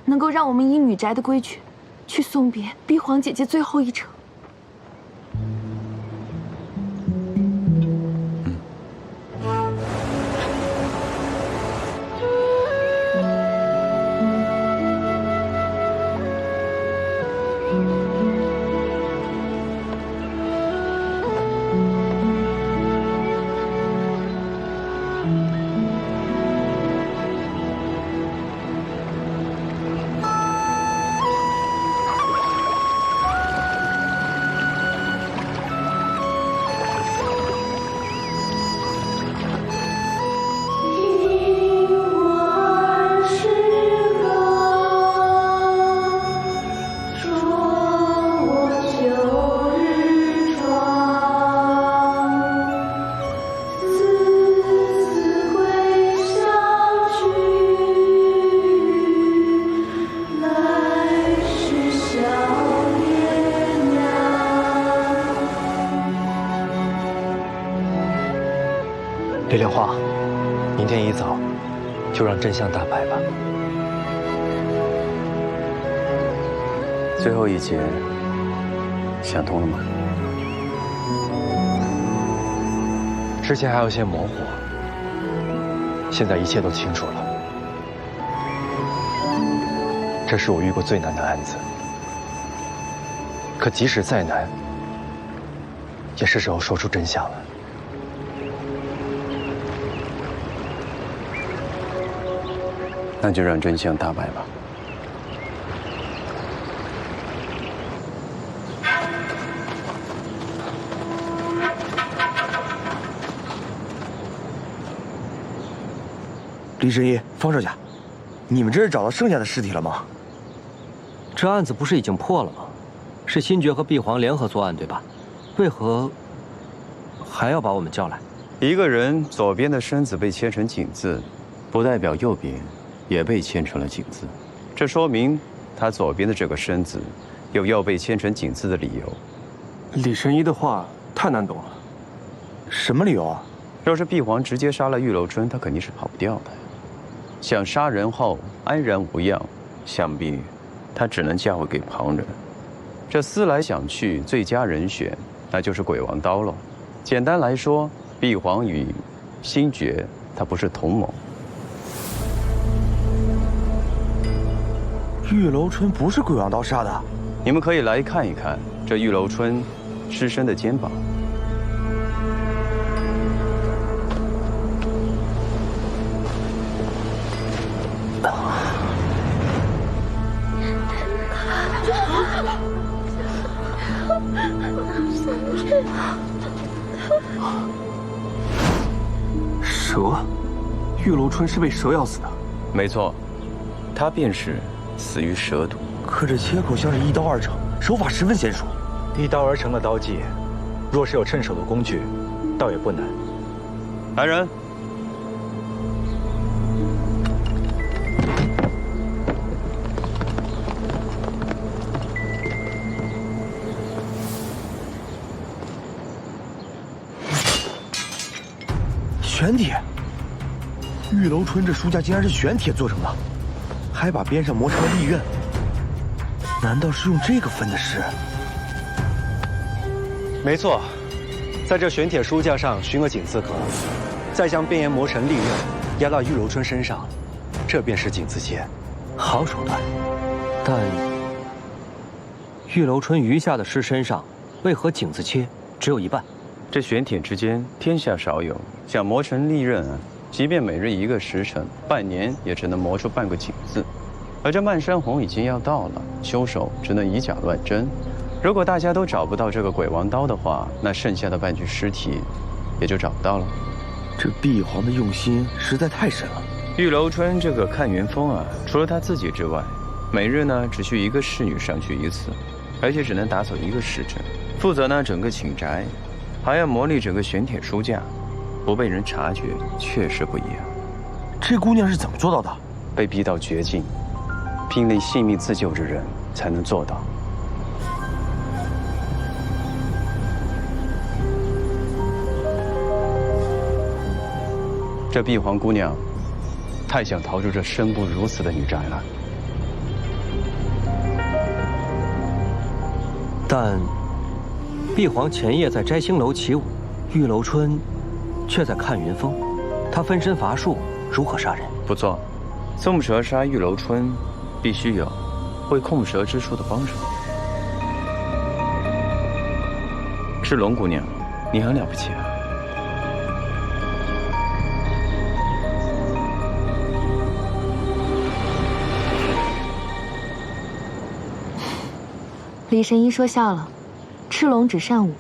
能够让我们以女宅的规矩，去送别碧皇姐姐最后一程。李莲花，明天一早就让真相大白吧。最后一节想通了吗？之前还有些模糊，现在一切都清楚了。这是我遇过最难的案子，可即使再难，也是时候说出真相了。那就让真相大白吧。李神医、方少侠，你们这是找到剩下的尸体了吗？这案子不是已经破了吗？是新觉和碧皇联合作案，对吧？为何还要把我们叫来？一个人左边的身子被切成井字，不代表右边也被牵成了井字，这说明他左边的这个身子有要被牵成井字的理由。李神医的话太难懂了。什么理由啊？要是碧皇直接杀了玉楼春，他肯定是跑不掉的。想杀人后安然无恙，想必他只能嫁祸给旁人。这思来想去，最佳人选那就是鬼王刀了。简单来说，碧皇与星爵他不是同盟。玉楼春不是鬼王刀杀的，你们可以来看一看这玉楼春尸身的肩膀。蛇，玉楼春是被蛇咬死的。没错，他便是死于蛇毒。可这切口像是一刀而成，手法十分娴熟。一刀而成的刀技，若是有趁手的工具，倒也不难。来人！玄铁，玉楼春这书架竟然是玄铁做成的，还把边上磨成了利刃，难道是用这个分的尸？没错，在这玄铁书架上熏个井字格，再将边沿磨成利刃，压到玉楼春身上，这便是井字切。好手段，但玉楼春余下的尸身上，为何井字切只有一半？这玄铁之间，天下少有。想磨成利刃啊，即便每日1个时辰，半年也只能磨出半个井字。而这漫山红已经要到了，凶手只能以假乱真。如果大家都找不到这个鬼王刀的话，那剩下的半具尸体也就找不到了。这碧皇的用心实在太深了。玉楼春这个看云峰啊，除了他自己之外，每日呢只需1个侍女上去1次，而且只能打扫1个时辰，负责呢整个寝宅，还要磨砺整个玄铁书架，不被人察觉，确实不一样。这姑娘是怎么做到的？被逼到绝境，拼了性命自救之人才能做到。这碧皇姑娘，太想逃出这生不如死的女宅了。但碧皇前夜在摘星楼起舞，玉楼春却在看云峰。他分身乏术，如何杀人？不错，纵蛇杀玉楼春，必须有会控蛇之术的帮手。赤龙姑娘，你很了不起啊！李神医说笑了，赤龙只善舞，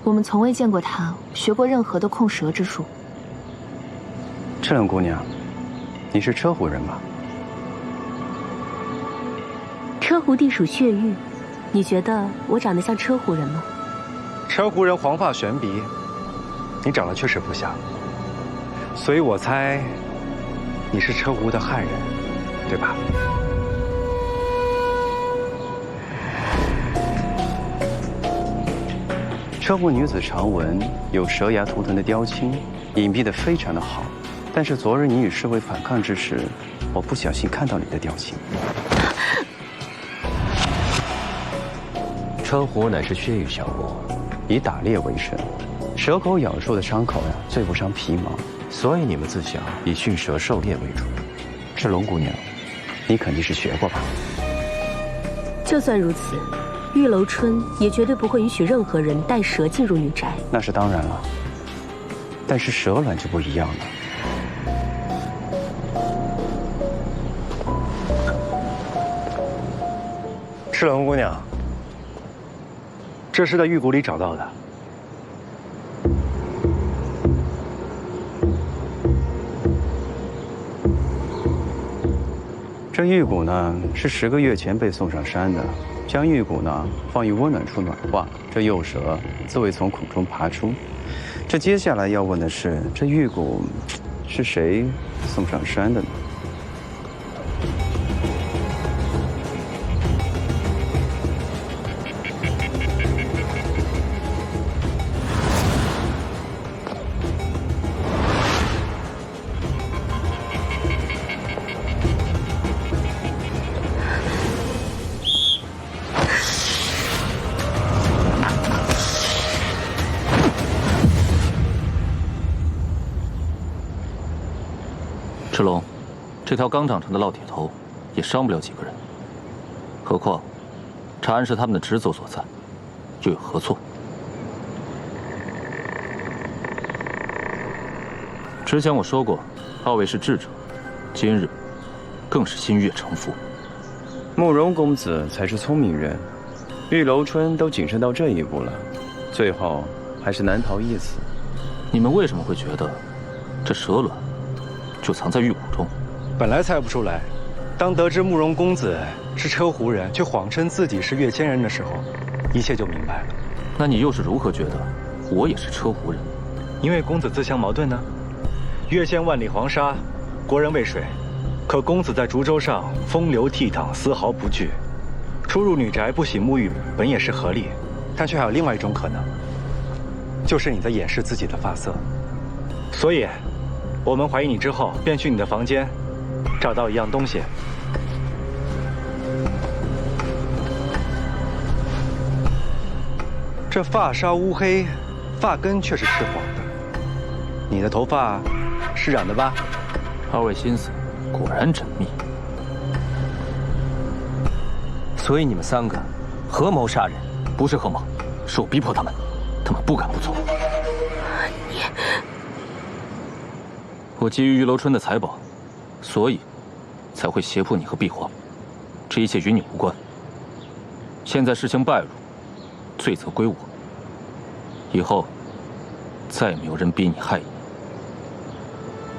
我们从未见过他学过任何的控蛇之术。赤龙姑娘，你是车湖人吧？车湖地属血域，你觉得我长得像车湖人吗？车湖人黄发悬鼻，你长得确实不像，所以我猜你是车湖的汉人，对吧？车湖女子常闻有蛇牙图腾的雕青，隐蔽得非常的好。但是昨日你与侍卫反抗之时，我不小心看到你的雕青。车湖乃是血域小国，以打猎为生，蛇口咬受的伤口呀，最不伤皮毛，所以你们自小以驯蛇狩猎为主。赤龙姑娘，你肯定是学过吧？就算如此，玉楼春也绝对不会允许任何人带蛇进入女宅。那是当然了，但是蛇卵就不一样了。赤龙姑娘，这是在玉谷里找到的。这玉骨呢，是10个月前被送上山的。将玉骨呢放于温暖处暖化，这幼蛇自会从孔中爬出。这接下来要问的是，这玉骨是谁送上山的呢？赤龙，这条刚长成的烙铁头，也伤不了几个人。何况，查案是他们的职责所在，又有何错？之前我说过，二位是智者，今日更是心悦诚服。慕容公子才是聪明人，玉楼春都谨慎到这一步了，最后还是难逃一死。你们为什么会觉得这蛇卵就藏在玉骨中？本来猜不出来，当得知慕容公子是车湖人，却谎称自己是月仙人的时候，一切就明白了。那你又是如何觉得我也是车湖人？因为公子自相矛盾呢。月仙万里黄沙，国人畏水，可公子在竹舟上风流倜傥，丝毫不惧。出入女宅不洗沐浴，本也是合理，但却还有另外一种可能，就是你在掩饰自己的发色。所以，我们怀疑你之后，便去你的房间，找到一样东西，这发梢乌黑，发根却是赤黄的。你的头发是染的吧？二位心思果然缜密。所以你们3个合谋杀人？不是合谋，是我逼迫他们，他们不敢不做。我觊觎玉楼春的财宝，所以才会胁迫你和碧皇。这一切与你无关。现在事情败露，罪责归我。以后再也没有人逼你害你，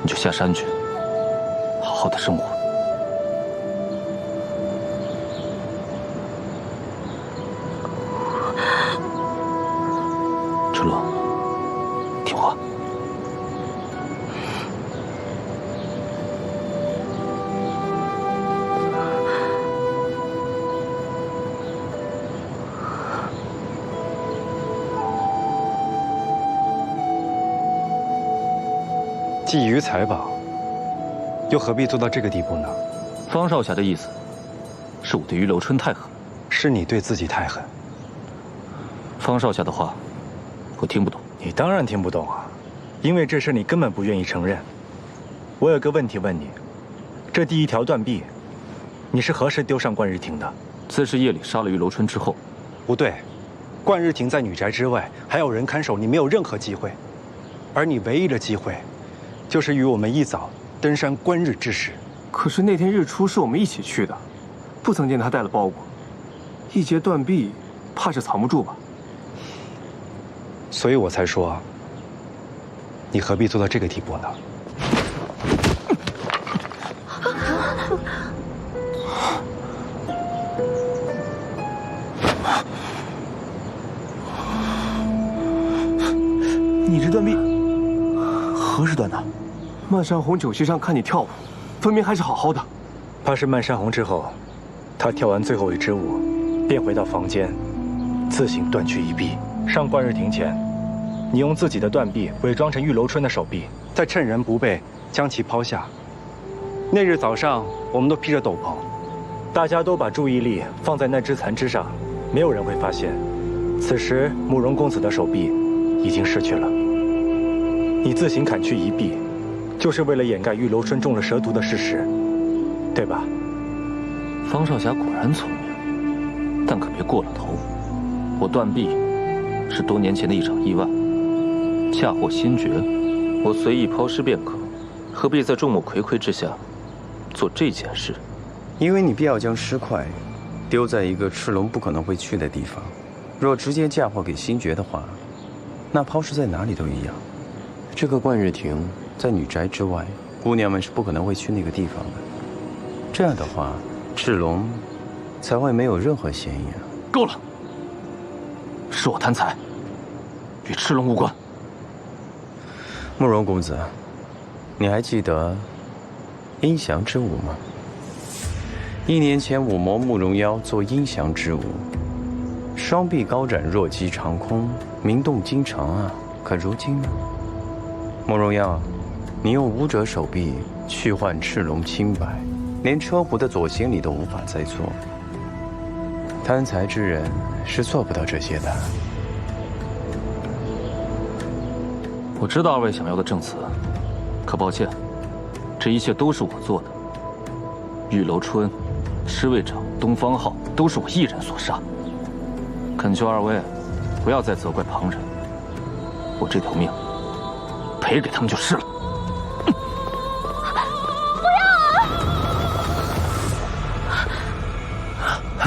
你就下山去，好好的生活。赤龙，听话。觊觎财宝，又何必做到这个地步呢？方少侠的意思，是我对于楼春太狠，是你对自己太狠。方少侠的话，我听不懂。你当然听不懂啊，因为这事你根本不愿意承认。我有个问题问你，这第1条断臂，你是何时丢上冠日亭的？自是夜里杀了玉楼春之后。不对，冠日亭在女宅之外，还有人看守，你没有任何机会。而你唯一的机会，就是与我们一早登山观日之时。可是那天日出是我们一起去的，不曾见他带了包裹，一截断臂，怕是藏不住吧？所以我才说，你何必做到这个地步呢？你这断臂何时断的？漫山红酒席上看你跳舞，分明还是好好的。怕是漫山红之后，他跳完最后一支舞，便回到房间，自行断去一臂。上冠日亭前，你用自己的断臂伪装成玉楼春的手臂，再趁人不备将其抛下。那日早上，我们都披着斗篷，大家都把注意力放在那只残肢上，没有人会发现，此时慕容公子的手臂已经失去了。你自行砍去一臂，就是为了掩盖玉楼春中了蛇毒的事实，对吧？方少侠果然聪明，但可别过了头。我断臂是多年前的一场意外，嫁祸心绝，我随意抛尸便可，何必在众目睽睽之下做这件事？因为你必要将尸块丢在一个赤龙不可能会去的地方。若直接嫁祸给心绝的话，那抛尸在哪里都一样。这个冠日亭在女宅之外，姑娘们是不可能会去那个地方的。这样的话，赤龙才会没有任何嫌疑啊！够了，是我贪财，与赤龙无关。慕容公子，你还记得阴祥之舞吗？1年前，武魔慕容妖做阴祥之舞，双臂高展，若击长空，名动京城啊！可如今呢？慕容妖，你用武者手臂去换赤龙清白，连车壶的左行礼都无法再做。贪财之人是做不到这些的。我知道二位想要的证词，可抱歉，这一切都是我做的。玉楼春、侍卫长东方浩都是我一人所杀。恳求二位不要再责怪旁人，我这条命赔给他们就是了。不要啊！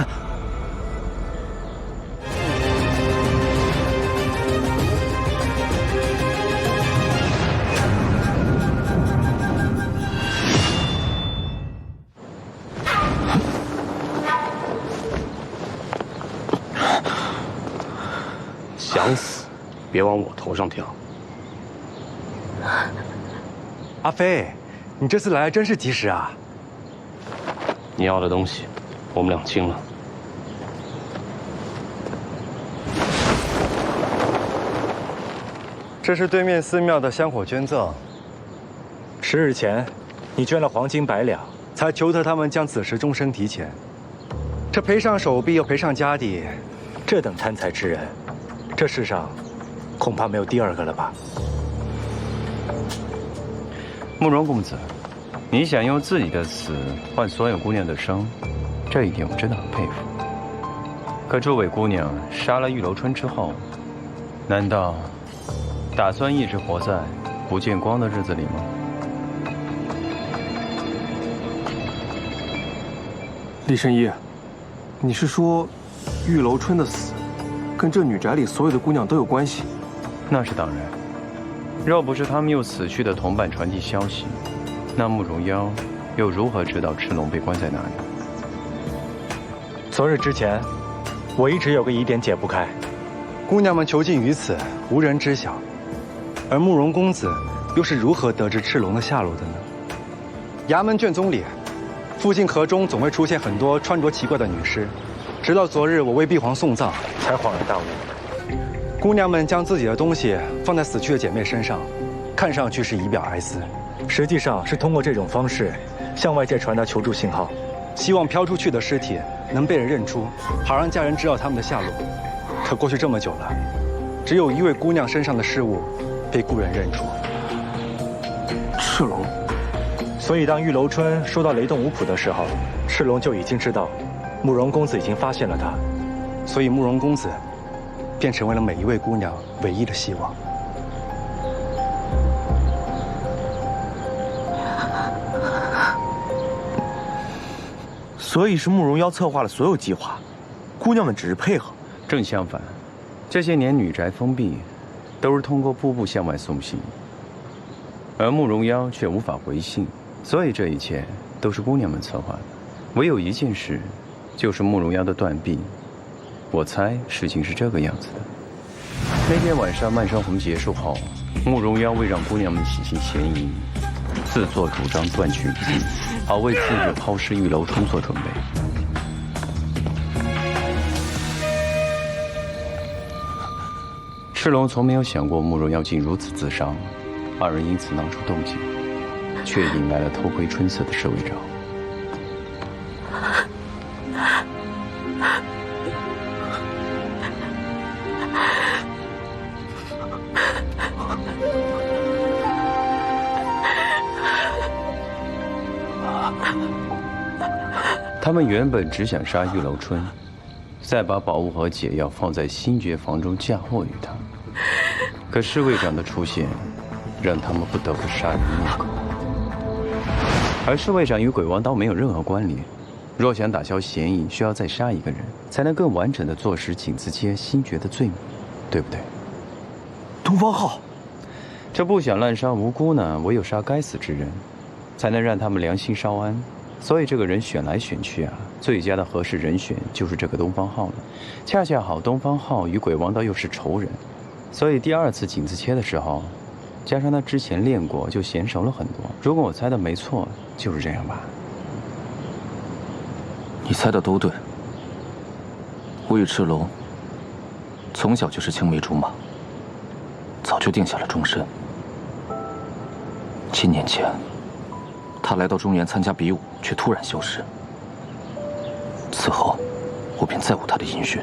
想死，别往我头上跳。阿飞，你这次来真是及时啊！你要的东西，我们俩清了。这是对面寺庙的香火捐赠。10日前，你捐了黄金100两，才求得他们将此时终身提前。这赔上手臂又赔上家底，这等贪财之人，这世上恐怕没有第二个了吧？慕容公子，你想用自己的死换所有姑娘的生，这一点我真的很佩服。可诸位姑娘杀了玉楼春之后，难道打算一直活在不见光的日子里吗？厉神医，你是说玉楼春的死跟这女宅里所有的姑娘都有关系？那是当然。若不是他们用死去的同伴传递消息，那慕容妖又如何知道赤龙被关在哪里？昨日之前，我一直有个疑点解不开，姑娘们囚禁于此，无人知晓，而慕容公子又是如何得知赤龙的下落的呢？衙门卷宗里，附近河中总会出现很多穿着奇怪的女尸，直到昨日我为碧皇送葬，才恍然大悟。姑娘们将自己的东西放在死去的姐妹身上，看上去是以表哀思，实际上是通过这种方式向外界传达求助信号，希望飘出去的尸体能被人认出，好让家人知道他们的下落。可过去这么久了，只有一位姑娘身上的饰物被故人认出。赤龙。所以当玉楼春说到雷动五谱的时候，赤龙就已经知道慕容公子已经发现了他，所以慕容公子便成为了每一位姑娘唯一的希望。所以是慕容妖策划了所有计划，姑娘们只是配合。正相反，这些年女宅封闭，都是通过瀑布向外送信，而慕容妖却无法回信，所以这一切都是姑娘们策划的。唯有一件事，就是慕容妖的断臂。我猜事情是这个样子的。那天晚上漫山红结束后，慕容妖为让姑娘们洗清嫌疑，自作主张断取臂，好为次日抛尸玉楼春做准备。赤龙从没有想过慕容妖竟如此自伤，二人因此闹出动静，却引来了偷窥春色的侍卫长。他们原本只想杀玉楼春，再把宝物和解药放在星爵房中嫁祸于他。可侍卫长的出现，让他们不得不杀人灭口。而侍卫长与鬼王刀没有任何关联，若想打消嫌疑，需要再杀一个人，才能更完整的坐实景子街星爵的罪名，对不对？东方浩，这不想滥杀无辜呢，唯有杀该死之人，才能让他们良心稍安。所以这个人选来选去啊，最佳的合适人选就是这个东方浩了。恰恰好东方浩与鬼王刀又是仇人，所以第二次景子切的时候，加上他之前练过，就娴熟了很多。如果我猜的没错，就是这样吧。你猜的都对。我与赤龙从小就是青梅竹马，早就定下了终身。7年前，他来到中原参加比武，却突然消失。此后，我便再无他的音讯，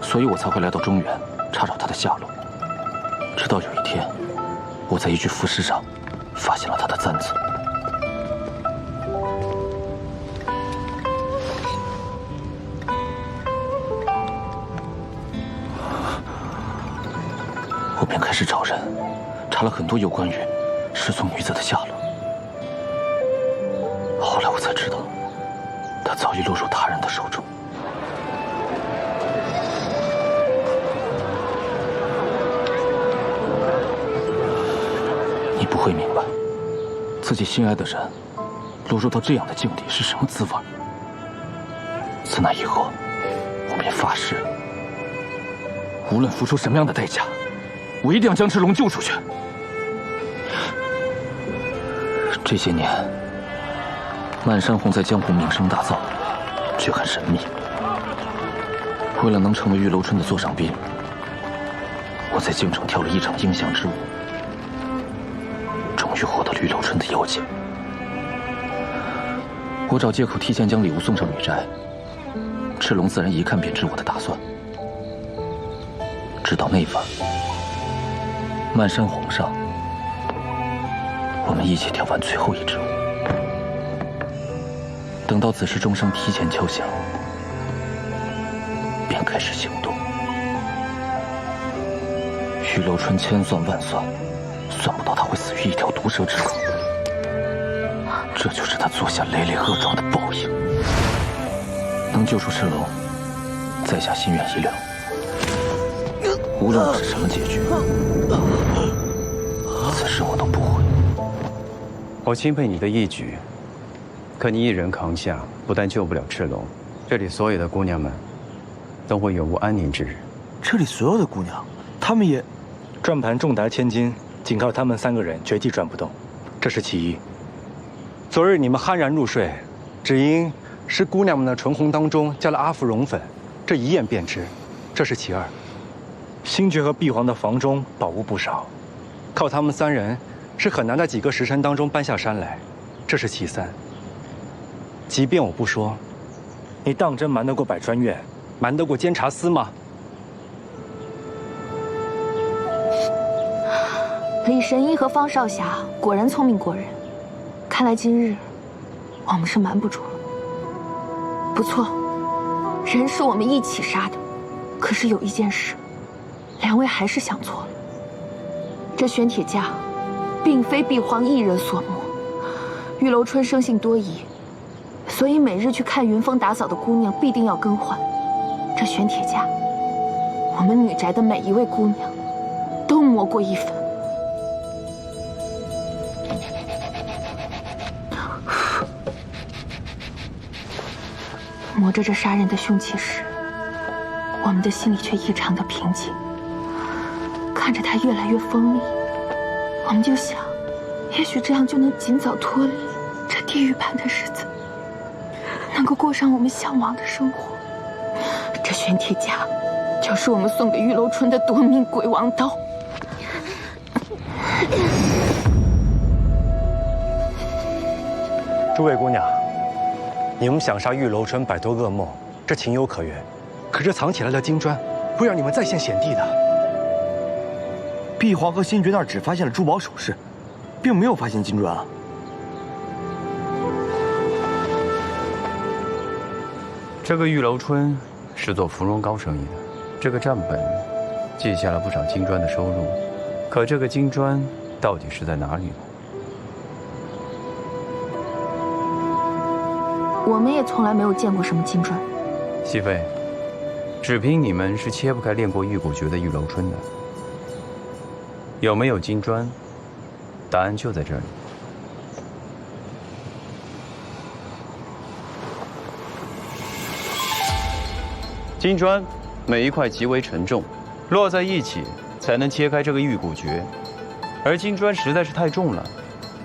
所以我才会来到中原查找他的下落。直到有一天，我在一具浮尸上发现了他的簪子。我便开始找人，查了很多有关于失踪女子的下落。后来我才知道，她早已落入他人的手中。你不会明白，自己心爱的人落入到这样的境地是什么滋味。自那以后，我便发誓，无论付出什么样的代价，我一定要将赤龙救出去。这些年，漫山红在江湖名声大噪，却很神秘。为了能成为玉楼春的座上宾，我在京城跳了一场应降之舞，终于获得了玉楼春的邀请。我找借口提前将礼物送上女宅，赤龙自然一看便知我的打算。知道那晚，漫山红上，我们一起跳完最后一支舞。等到子时钟声提前敲响，便开始行动。玉楼春千算万算，算不到他会死于一条毒蛇之口。这就是他做下累累恶状的报应。能救出赤龙，在下心愿已了。无论是什么结局，此事我都不悔。我钦佩你的义举，可你一人扛下，不但救不了赤龙，这里所有的姑娘们都会永无安宁之日。这里所有的姑娘，她们也……转盘重达千斤，仅靠他们3个人绝技转不动，这是其一。昨日你们酣然入睡，只因是姑娘们的唇红当中加了阿芙蓉粉，这一眼便知，这是其二。星爵和碧皇的房中宝物不少，靠他们3人是很难在几个时辰当中搬下山来，这是其三。即便我不说，你当真瞒得过百川院，瞒得过监察司吗？李神医和方少侠果然聪明过人，看来今日我们是瞒不住了。不错，人是我们一起杀的，可是有一件事，2位还是想错了。这玄铁架并非碧皇一人所磨，玉楼春生性多疑，所以每日去看云峰打扫的姑娘必定要更换。这玄铁架，我们女宅的每一位姑娘都磨过一分。磨着这杀人的凶器时，我们的心里却异常的平静。看着它越来越锋利，我们就想，也许这样就能尽早脱离这地狱般的日子，能够过上我们向往的生活。这玄铁架，就是我们送给玉楼春的夺命鬼王刀。诸位姑娘，你们想杀玉楼春摆脱噩梦，这情有可原。可这藏起来的金砖，会让你们再现险地的。碧皇和星爵那儿只发现了珠宝首饰，并没有发现金砖啊。这个玉楼春是做芙蓉膏生意的，这个账本记下了不少金砖的收入，可这个金砖到底是在哪里呢？我们也从来没有见过什么金砖。熹妃，只凭你们是切不开练过玉骨诀的玉楼春的。有没有金砖？答案就在这里。金砖每一块极为沉重，落在一起才能切开这个玉骨诀，而金砖实在是太重了，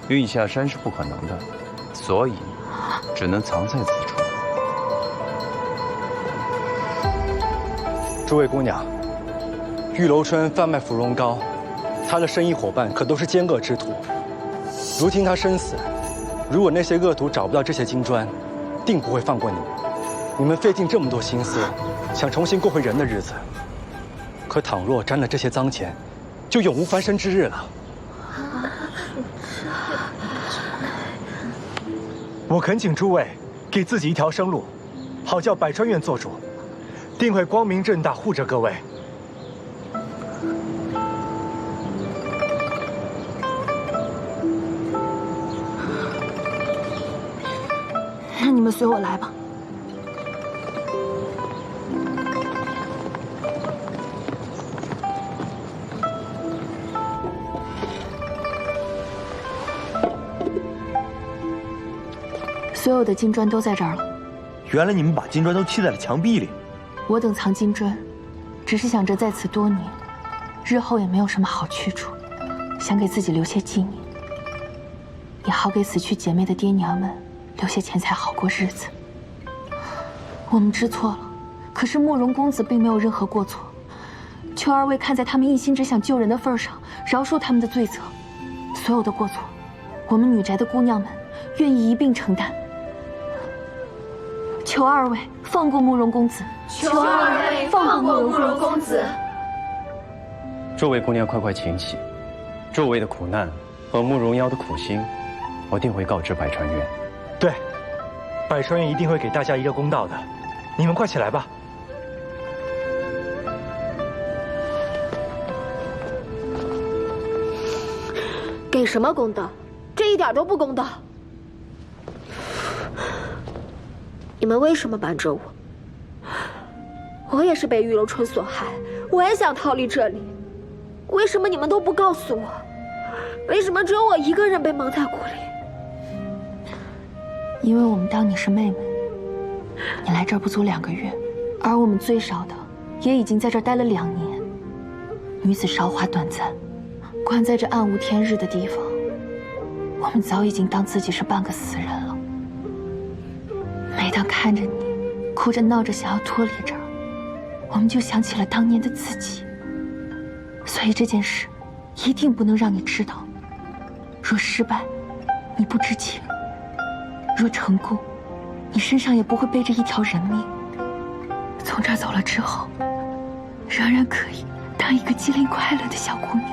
运下山是不可能的，所以只能藏在此处。诸位姑娘，玉楼春贩卖芙蓉膏，他的生意伙伴可都是奸恶之徒。如今他身死，如果那些恶徒找不到这些金砖，定不会放过你们。你们费尽这么多心思，想重新过回人的日子，可倘若沾了这些脏钱，就永无翻身之日了。我恳请诸位给自己一条生路，好叫百川院做主，定会光明正大护着各位。那你们随我来吧。所有的金砖都在这儿了。原来你们把金砖都砌在了墙壁里。我等藏金砖，只是想着在此多年，日后也没有什么好去处，想给自己留些纪念，也好给死去姐妹的爹娘们留些钱财，好过日子。我们知错了，可是慕容公子并没有任何过错，求二位看在他们一心只想救人的份上，饶恕他们的罪责。所有的过错，我们女宅的姑娘们愿意一并承担。求二位放过慕容公子，求二位放过慕容公子。诸位姑娘快快请起，诸位的苦难和慕容妖的苦心，我定会告知百川院。对，百川院一定会给大家一个公道的。你们快起来吧。给什么公道？这一点都不公道！你们为什么瞒着我？我也是被玉楼春所害，我也想逃离这里。为什么你们都不告诉我？为什么只有我一个人被蒙在鼓里？因为我们当你是妹妹，你来这儿不足2个月，而我们最少的也已经在这儿待了2年。女子韶华短暂，关在这暗无天日的地方，我们早已经当自己是半个死人了。每当看着你哭着闹着想要脱离这儿，我们就想起了当年的自己。所以这件事一定不能让你知道。若失败，你不知情；若成功，你身上也不会背着一条人命。从这儿走了之后，仍然可以当一个机灵快乐的小姑娘。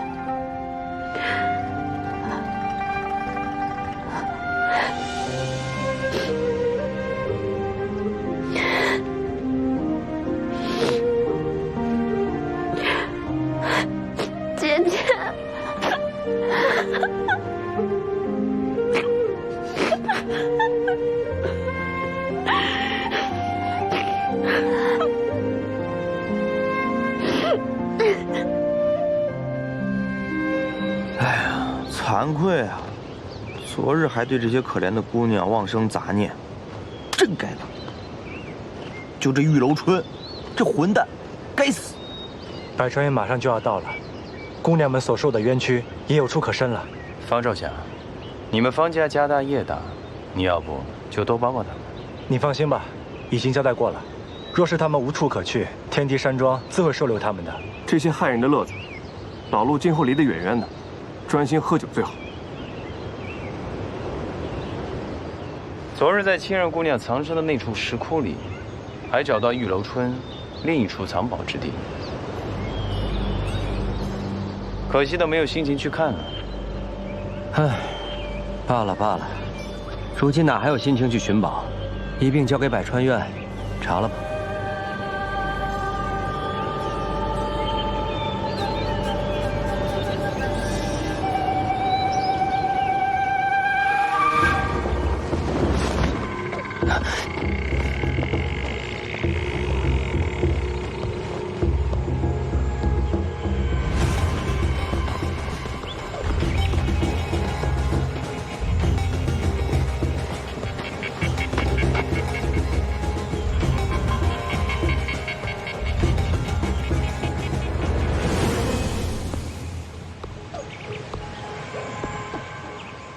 姐姐，哎呀，惭愧啊！昨日还对这些可怜的姑娘妄生杂念，真该打。就这玉楼春，这混蛋，该死！百川院马上就要到了，姑娘们所受的冤屈也有处可伸了。方少侠，你们方家家大业大，你要不就多帮帮他们。你放心吧，已经交代过了。若是他们无处可去，天梯山庄自会收留他们的。这些害人的乐子，老路今后离得远远的，专心喝酒最好。昨日在青鸾姑娘藏身的那处石窟里，还找到玉楼春另一处藏宝之地。可惜的没有心情去看了。唉，罢了罢了，如今哪还有心情去寻宝？一并交给百川院查了吧。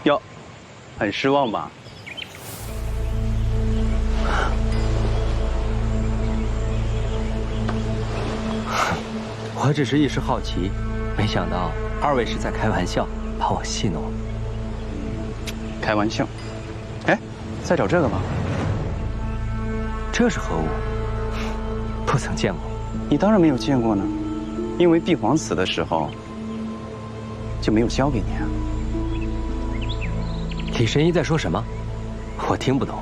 哟，很失望吧？我只是一时好奇，没想到2位是在开玩笑，把我戏弄了。开玩笑。哎，再找这个吧。这是何物？不曾见过。你当然没有见过呢，因为碧皇死的时候就没有交给你啊。李神医在说什么？我听不懂。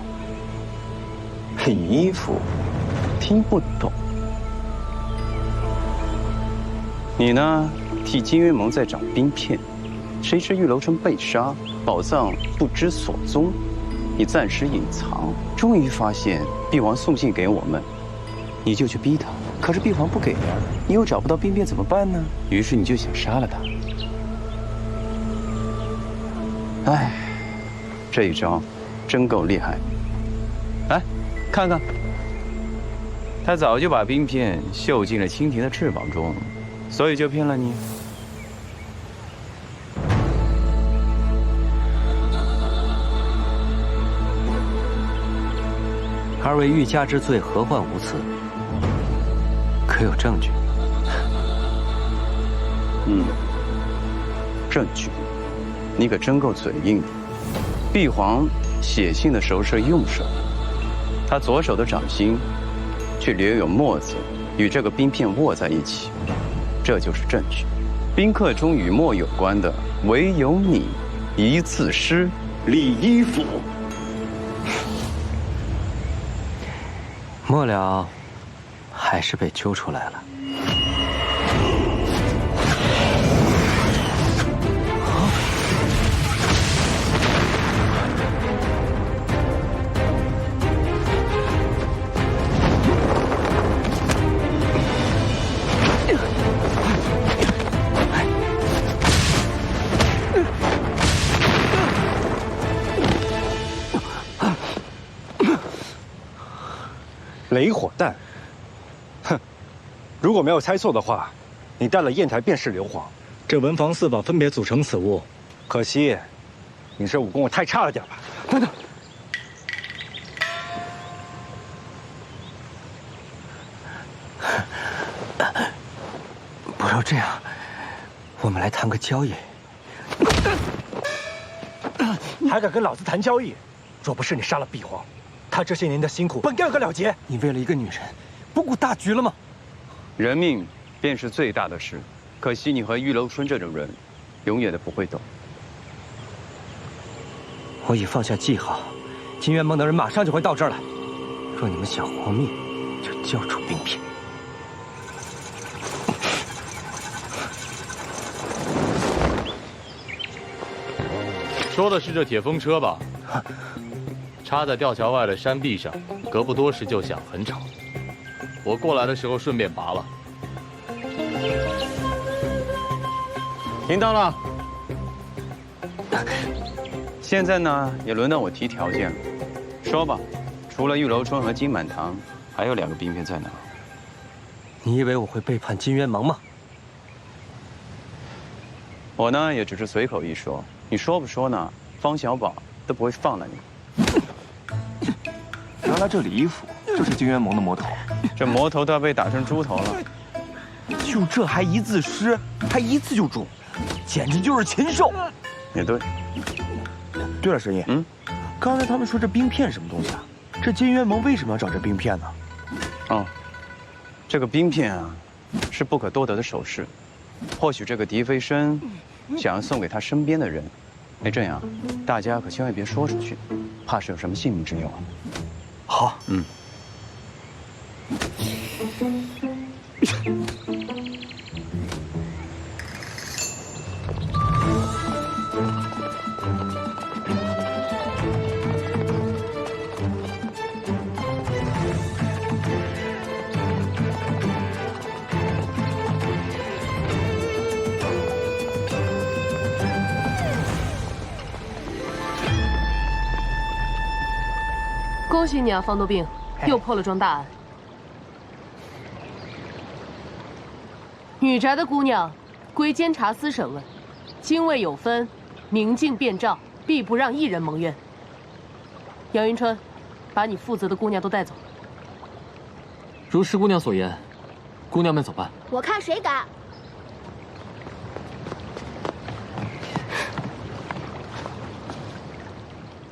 李衣服，听不懂。你呢，替金渊盟在找冰片，谁知玉楼春被杀，宝藏不知所踪，你暂时隐藏，终于发现帝王送信给我们，你就去逼他，可是帝皇不给呀，你又找不到冰片怎么办呢？于是你就想杀了他。哎，这一招真够厉害。来，看看，他早就把冰片绣进了蜻蜓的翅膀中，所以就骗了你。2位欲加之罪，何患无辞？可有证据？证据，你可真够嘴硬的。碧皇写信的时候是右手，他左手的掌心却留有墨子与这个冰片握在一起，这就是证据。宾客中与墨有关的，唯有你一字诗。李一府。末了，还是被揪出来了。雷火弹，哼！如果没有猜错的话，你带了砚台便是硫磺。这文房四宝分别组成此物，可惜你这武功也太差了点吧？等等，不如这样，我们来谈个交易。还敢跟老子谈交易？若不是你杀了碧皇，他这些年的辛苦本该有个了结。你为了一个女人，不顾大局了吗？人命便是最大的事，可惜你和玉楼春这种人，永远都不会懂。我已放下记号，金元盟的人马上就会到这儿来。若你们想活命，就交出兵片。说的是这铁风车吧？插在吊桥外的山壁上，隔不多时就响，很吵。我过来的时候顺便拔了。听到了。现在呢，也轮到我提条件了。说吧，除了玉楼春和金满堂，还有2个兵片在哪？你以为我会背叛金元盟吗？我呢，也只是随口一说。你说不说呢？方小宝都不会放了你。原来这李一府就是金元盟的魔头，这魔头都要被打成猪头了。就这还一字诗，还一次就中，简直就是禽兽。也对。对了，神医，刚才他们说这冰片什么东西啊？这金元盟为什么要找这冰片呢？哦，这个冰片啊，是不可多得的首饰，或许这个狄飞升想要送给他身边的人。哎，这样，大家可千万别说出去，怕是有什么性命之忧啊。好，恭喜你啊，方多病，又破了桩大案。女宅的姑娘，归监察司审问，泾渭有分，明镜遍照，必不让一人蒙冤。杨云春，把你负责的姑娘都带走。如师姑娘所言，姑娘们走吧。我看谁敢！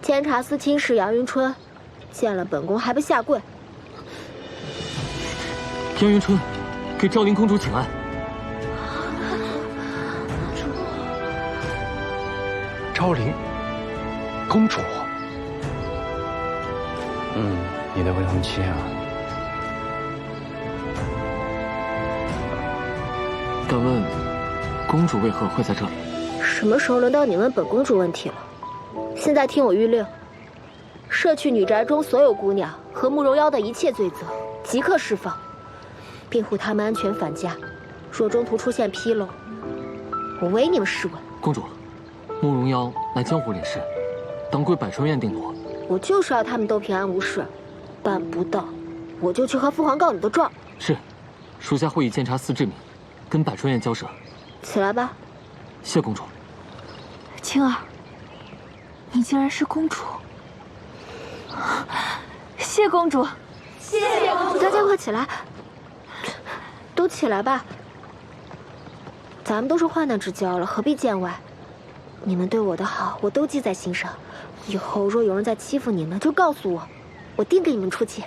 监察司卿是杨云春。见了本宫还不下跪！杨云春，给昭宁公主请安。昭宁公主，你的未婚妻啊。敢问，公主为何会在这里？什么时候轮到你问本公主问题了？现在听我谕令。摄去女宅中所有姑娘和慕容妖的一切罪责，即刻释放，并护她们安全返家。若中途出现纰漏，我唯你们是问。公主，慕容妖乃江湖烈士，当归百川院定夺。我就是要他们都平安无事，办不到，我就去和父皇告你的状。是，属下会以监察司之名，跟百川院交涉。起来吧。谢公主。青儿，你竟然是公主！谢公主，谢公主！大家快起来，都起来吧。咱们都是患难之交了，何必见外？你们对我的好，我都记在心上。以后若有人再欺负你们，就告诉我，我定给你们出气。